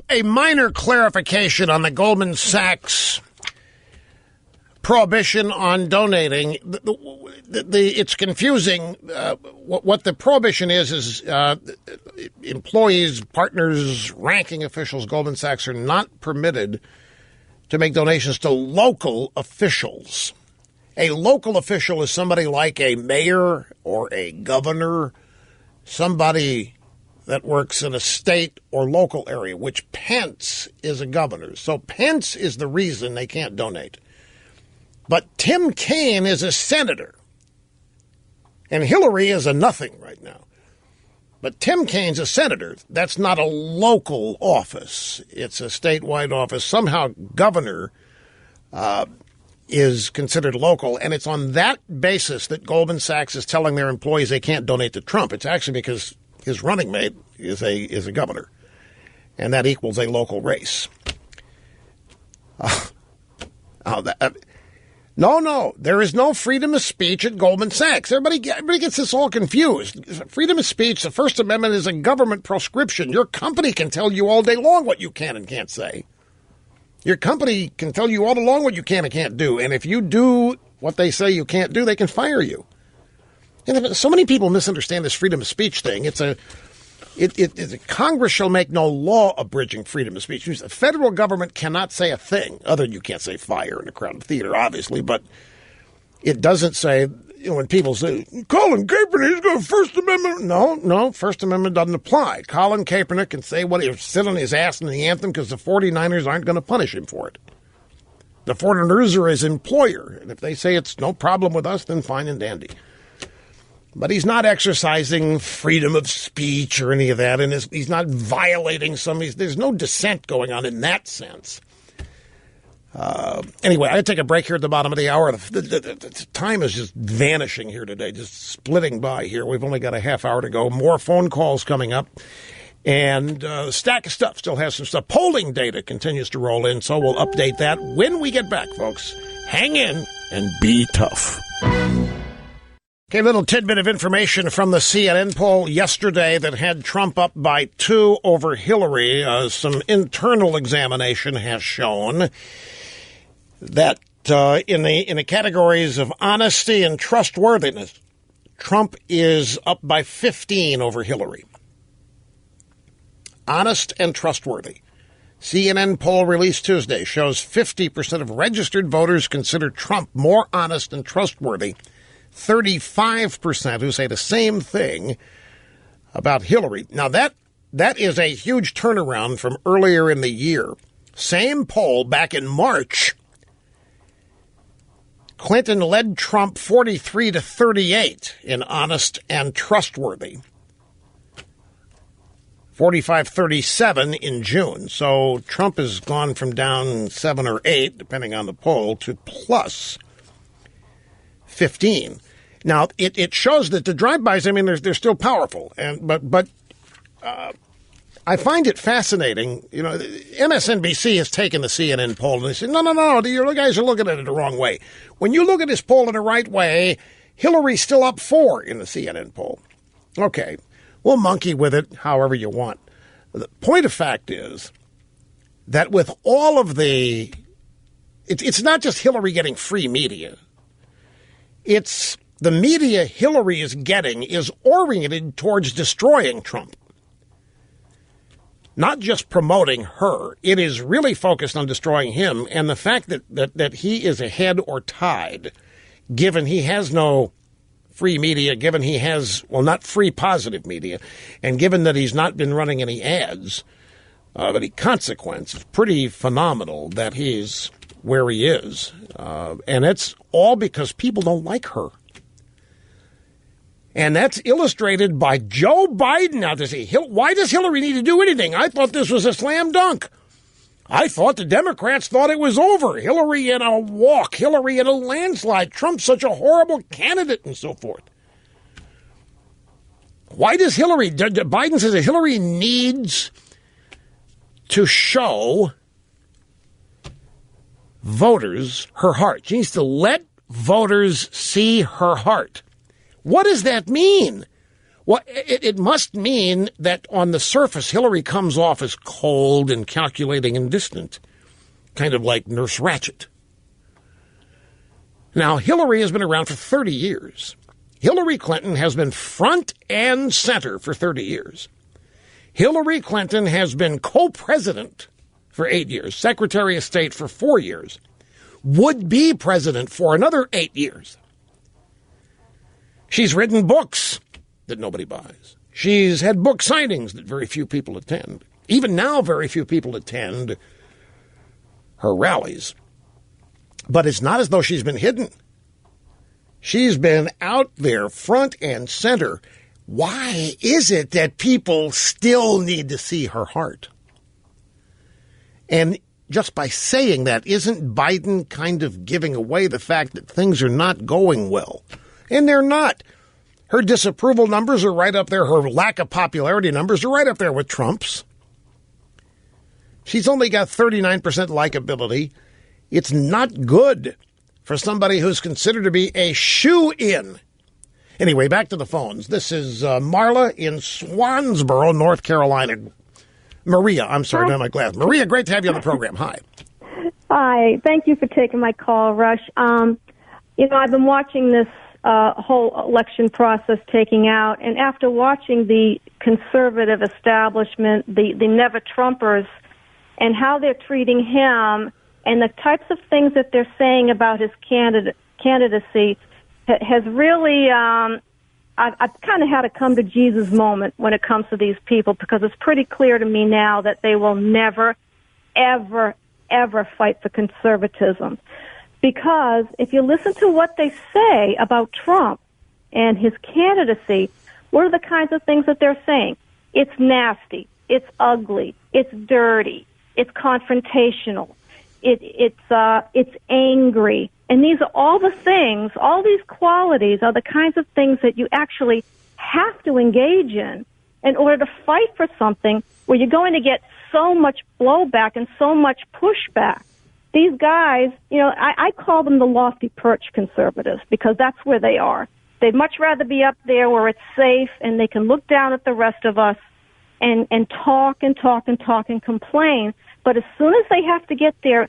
a minor clarification on the Goldman Sachs prohibition on donating. It's confusing. What the prohibition is employees, partners, ranking officials, Goldman Sachs are not permitted to make donations to local officials. A local official is somebody like a mayor or a governor, somebody that works in a state or local area, which Pence is a governor. So Pence is the reason they can't donate. But Tim Kaine is a senator, and Hillary is a nothing right now. But Tim Kaine's a senator. That's not a local office. It's a statewide office. Somehow governor is considered local, and it's on that basis that Goldman Sachs is telling their employees they can't donate to Trump. It's actually because his running mate is a governor, and that equals a local race. No, there is no freedom of speech at Goldman Sachs. Everybody gets this all confused. Freedom of speech, the First Amendment is a government proscription. Your company can tell you all day long what you can and can't say. Your company can tell you all along what you can and can't do. And if you do what they say you can't do, they can fire you. And so many people misunderstand this freedom of speech thing. Congress shall make no law abridging freedom of speech. The federal government cannot say a thing, other than you can't say fire in a crowded theater, obviously. But it doesn't say, when people say, Colin Kaepernick's got a First Amendment. No, First Amendment doesn't apply. Colin Kaepernick can say what he'll sit on his ass in the anthem because the 49ers aren't going to punish him for it. The 49ers are his employer. And if they say it's no problem with us, then fine and dandy. But he's not exercising freedom of speech or any of that, and he's not violating there's no dissent going on in that sense. Anyway, I take a break here at the bottom of the hour. The time is just vanishing here today, just splitting by here. We've only got a half hour to go. More phone calls coming up. And stack of stuff still has some stuff. Polling data continues to roll in, so we'll update that when we get back, folks. Hang in and be tough. Okay, a little tidbit of information from the CNN poll yesterday that had Trump up by 2 over Hillary. Some internal examination has shown that in the categories of honesty and trustworthiness, Trump is up by 15 over Hillary. Honest and trustworthy. CNN poll released Tuesday shows 50% of registered voters consider Trump more honest and trustworthy. 35% who say the same thing about Hillary. Now, that is a huge turnaround from earlier in the year. Same poll back in March. Clinton led Trump 43-38 in honest and trustworthy. 45-37 in June. So Trump has gone from down 7 or 8, depending on the poll, to plus 15. Now, it shows that the drive-bys, I mean, they're still powerful. But I find it fascinating. You know, MSNBC has taken the CNN poll and they say, no, you guys are looking at it the wrong way. When you look at this poll in the right way, Hillary's still up 4 in the CNN poll. Okay, we'll monkey with it however you want. The point of fact is that with all of it's not just Hillary getting free media. It's the media Hillary is getting is oriented towards destroying Trump. Not just promoting her. It is really focused on destroying him. And the fact that he is ahead or tied, given he has no free media, given he has, well, not free positive media, and given that he's not been running any ads, of any consequence, it's pretty phenomenal that he's where he is. And it's all because people don't like her. And that's illustrated by Joe Biden. Now, why does Hillary need to do anything? I thought this was a slam dunk. I thought the Democrats thought it was over. Hillary in a walk. Hillary in a landslide. Trump's such a horrible candidate and so forth. Why does Biden says that Hillary needs to show voters her heart. She needs to let voters see her heart. What does that mean? Well, it must mean that on the surface, Hillary comes off as cold and calculating and distant, kind of like Nurse Ratched. Now, Hillary has been around for 30 years. Hillary Clinton has been front and center for 30 years. Hillary Clinton has been co-president for 8 years, Secretary of State for 4 years, would be president for another 8 years. She's written books that nobody buys. She's had book signings that very few people attend. Even now, very few people attend her rallies. But it's not as though she's been hidden. She's been out there front and center. Why is it that people still need to see her heart? And just by saying that, isn't Biden kind of giving away the fact that things are not going well? And they're not. Her disapproval numbers are right up there. Her lack of popularity numbers are right up there with Trump's. She's only got 39% likability. It's not good for somebody who's considered to be a shoo-in. Anyway, back to the phones. This is Marla in Swansboro, North Carolina. Maria, I'm sorry, not my glass. Maria, great to have you on the program. Hi. Hi. Thank you for taking my call, Rush. I've been watching this whole election process taking out, and after watching the conservative establishment, the never-Trumpers, and how they're treating him, and the types of things that they're saying about his candidacy, has really, I've kind of had a come-to-Jesus moment when it comes to these people, because it's pretty clear to me now that they will never, ever, ever fight for conservatism. Because if you listen to what they say about Trump and his candidacy, what are the kinds of things that they're saying? It's nasty. It's ugly. It's dirty. It's confrontational. It's angry. And these are all the things, all these qualities are the kinds of things that you actually have to engage in order to fight for something where you're going to get so much blowback and so much pushback. These guys, I call them the lofty perch conservatives, because that's where they are. They'd much rather be up there where it's safe and they can look down at the rest of us and talk and talk and talk and complain. But as soon as they have to get their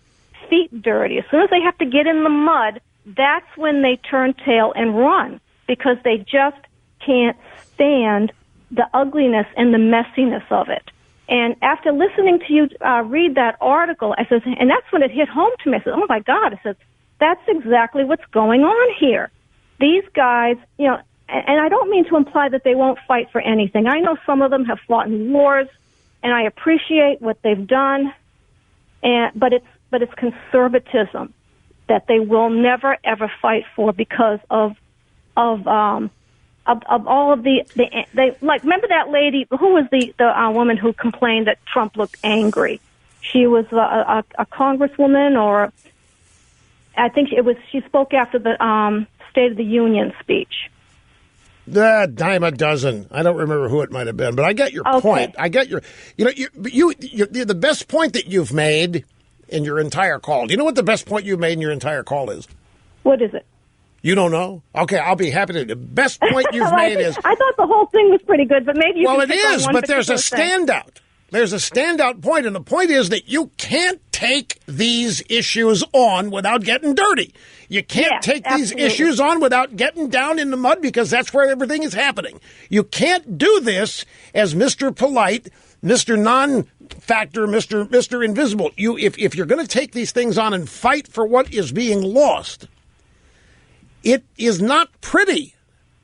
feet dirty, as soon as they have to get in the mud, that's when they turn tail and run, because they just can't stand the ugliness and the messiness of it. And after listening to you read that article, I said, and that's when it hit home to me. I said, oh, my God. I said, that's exactly what's going on here. These guys, and I don't mean to imply that they won't fight for anything. I know some of them have fought in wars, and I appreciate what they've done, but it's conservatism that they will never, ever fight for, because of all of they like, remember that lady who was the woman who complained that Trump looked angry? She was a congresswoman, or I think she spoke after the State of the Union speech? Dime a dozen. I don't remember who it might have been, but I get your point. I get your, the best point that you've made in your entire call. Do you know what the best point you've made in your entire call is? What is it? You don't know? Okay, I'll be happy to. The best point you've made is... I thought the whole thing was pretty good, but maybe you Well, can it is, but there's a standout. There's a standout point, and the point is that you can't take these issues on without getting dirty. You can't take these issues on without getting down in the mud, because that's where everything is happening. You can't do this as Mr. Polite, Mr. Non-Factor, Mr. Invisible. If you're going to take these things on and fight for what is being lost, it is not pretty.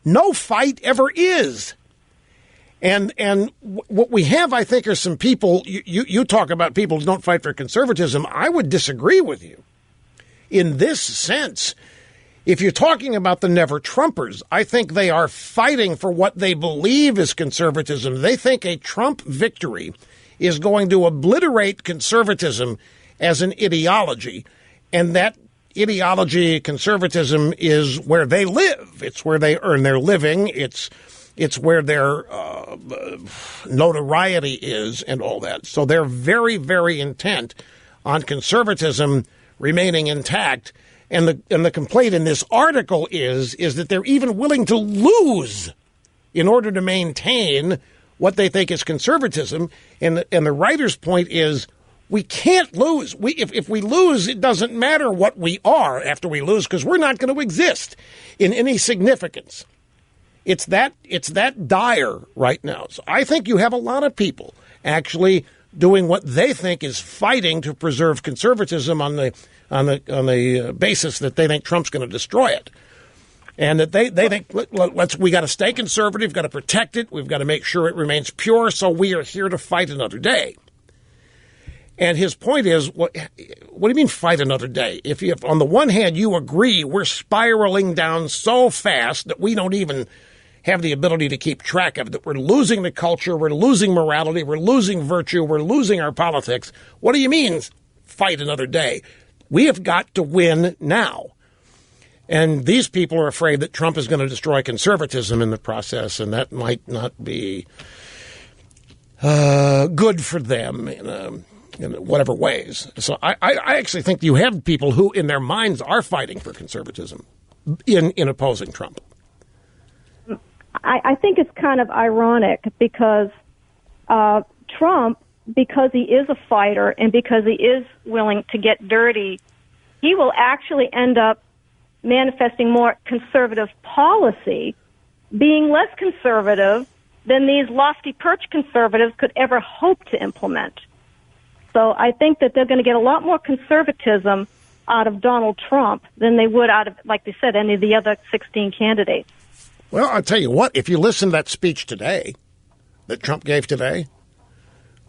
No fight ever is. And what we have, I think, are some people, you talk about people who don't fight for conservatism. I would disagree with you. In this sense, if you're talking about the never-Trumpers, I think they are fighting for what they believe is conservatism. They think a Trump victory is going to obliterate conservatism as an ideology, and that ideology, conservatism, is where they live. It's where they earn their living. It's where their notoriety is and all that. So they're very, very intent on conservatism remaining intact. And the complaint in this article is that they're even willing to lose in order to maintain what they think is conservatism. And the writer's point is, we can't lose. If we lose, it doesn't matter what we are after we lose, because we're not going to exist in any significance. It's that dire right now. So I think you have a lot of people actually doing what they think is fighting to preserve conservatism on the basis that they think Trump's going to destroy it, and that they think we got to stay conservative, got to protect it, we've got to make sure it remains pure. So we are here to fight another day. And his point is, what do you mean fight another day? If on the one hand you agree we're spiraling down so fast that we don't even have the ability to keep track of it, that we're losing the culture, we're losing morality, we're losing virtue, we're losing our politics, what do you mean fight another day? We have got to win now. And these people are afraid that Trump is going to destroy conservatism in the process, and that might not be good for them in whatever ways. So I actually think you have people who, in their minds, are fighting for conservatism in opposing Trump. I think it's kind of ironic because Trump, because he is a fighter and because he is willing to get dirty, he will actually end up manifesting more conservative policy, being less conservative than these lofty perch conservatives could ever hope to implement. So I think that they're going to get a lot more conservatism out of Donald Trump than they would out of, like they said, any of the other 16 candidates. Well, I'll tell you what, if you listen to that speech today, that Trump gave today,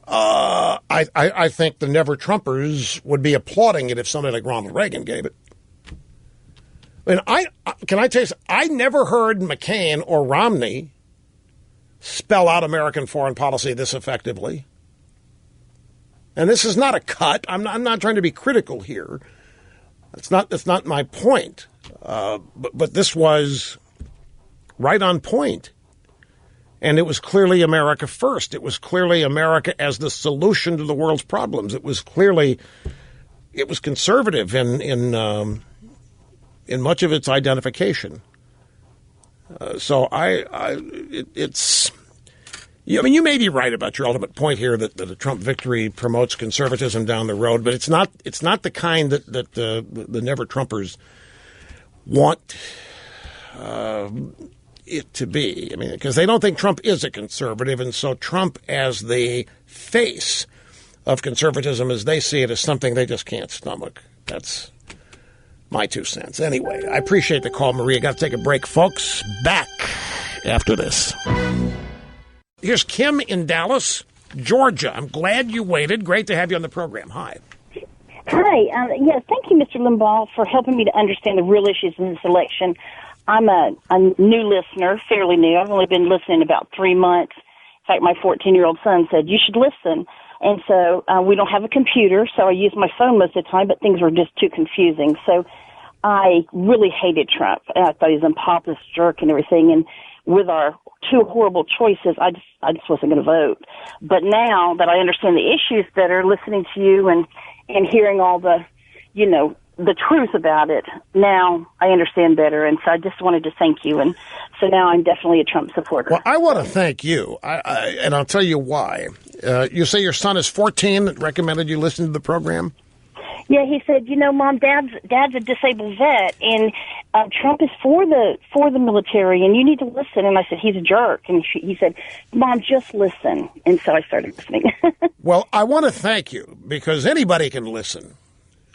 I think the never-Trumpers would be applauding it if somebody like Ronald Reagan gave it. And can I tell you something? I never heard McCain or Romney spell out American foreign policy this effectively. And this is not a cut. I'm not trying to be critical here. That's not my point. But this was right on point. And it was clearly America first. It was clearly America as the solution to the world's problems. It was conservative in much of its identification. You may be right about your ultimate point here that a Trump victory promotes conservatism down the road, but it's not the kind that the never-Trumpers want it to be. I mean, because they don't think Trump is a conservative, and so Trump as the face of conservatism, as they see it, is something they just can't stomach. That's my 2 cents. Anyway, I appreciate the call, Maria. Got to take a break, folks. Back after this. Here's Kim in Dallas, Georgia. I'm glad you waited. Great to have you on the program. Hi. Hi. Yes, thank you, Mr. Limbaugh, for helping me to understand the real issues in this election. I'm a new listener, fairly new. I've only been listening about 3 months. In fact, my 14-year-old son said, you should listen. And so we don't have a computer, so I use my phone most of the time, but things were just too confusing. So I really hated Trump. I thought he was a populist jerk and everything. And with our two horrible choices, I just wasn't going to vote. But now that I understand the issues better, listening to you and hearing all the, the truth about it, now I understand better. And so I just wanted to thank you. And so now I'm definitely a Trump supporter. Well, I want to thank you, and I'll tell you why. You say your son is 14 that recommended you listen to the program? Yeah, he said, Mom, Dad's a disabled vet, and Trump is for the military, and you need to listen. And I said, he's a jerk. And he said, Mom, just listen. And so I started listening. Well, I want to thank you because anybody can listen,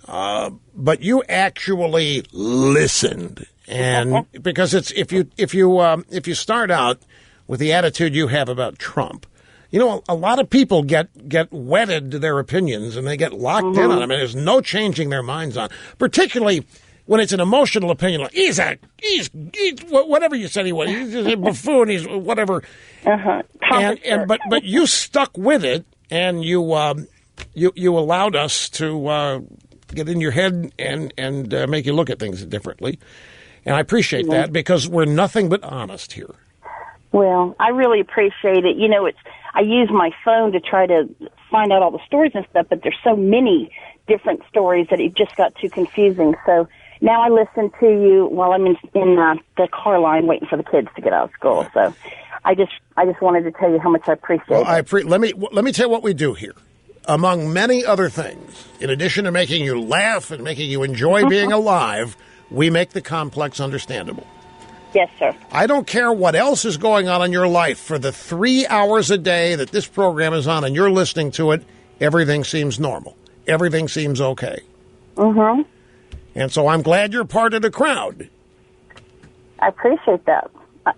but you actually listened, and because it's if you start out with the attitude you have about Trump. A lot of people get wedded to their opinions and they get locked in on them, and there's no changing their minds on. Particularly when it's an emotional opinion, like he's whatever you said he was, he's a buffoon, he's whatever. But you stuck with it, and you allowed us to get in your head and make you look at things differently, and I appreciate that because we're nothing but honest here. Well, I really appreciate it. I use my phone to try to find out all the stories and stuff, but there's so many different stories that it just got too confusing. So now I listen to you while I'm in the car line waiting for the kids to get out of school. So I just wanted to tell you how much I appreciate it. Let me tell you what we do here. Among many other things, in addition to making you laugh and making you enjoy being alive, we make the complex understandable. Yes, sir. I don't care what else is going on in your life. For the 3 hours a day that this program is on and you're listening to it, everything seems normal. Everything seems okay. Mm-hmm. And so I'm glad you're part of the crowd. I appreciate that.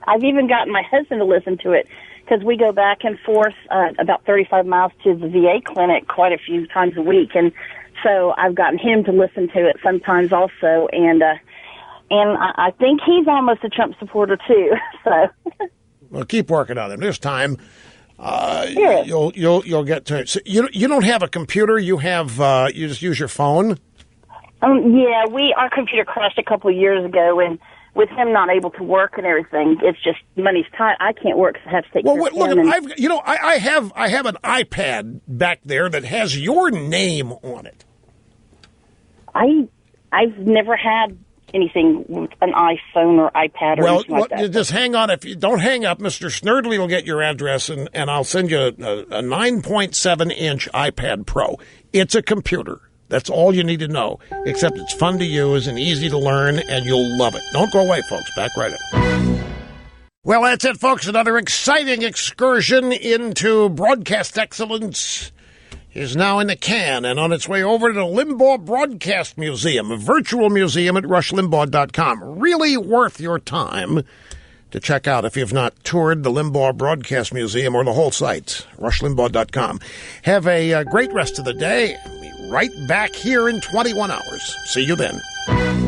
I've even gotten my husband to listen to it because we go back and forth about 35 miles to the VA clinic quite a few times a week. And so I've gotten him to listen to it sometimes also. And I think he's almost a Trump supporter too. So, well, keep working on him. There's time. You'll get to it. So you don't have a computer. You have you just use your phone. Yeah, our computer crashed a couple of years ago, and with him not able to work and everything, it's just money's tight. I can't work. So I have to take care of him. I have an iPad back there that has your name on it. I've never had anything with an iPhone or iPad or anything like that. Well, just hang on. If you don't hang up, Mr. Snerdley will get your address, and I'll send you a 9.7-inch iPad Pro. It's a computer. That's all you need to know, except it's fun to use and easy to learn, and you'll love it. Don't go away, folks. Back right up. Well, that's it, folks. Another exciting excursion into broadcast excellence is now in the can and on its way over to the Limbaugh Broadcast Museum, a virtual museum at rushlimbaugh.com. Really worth your time to check out if you've not toured the Limbaugh Broadcast Museum or the whole site, rushlimbaugh.com. Have a great rest of the day. Be right back here in 21 hours. See you then.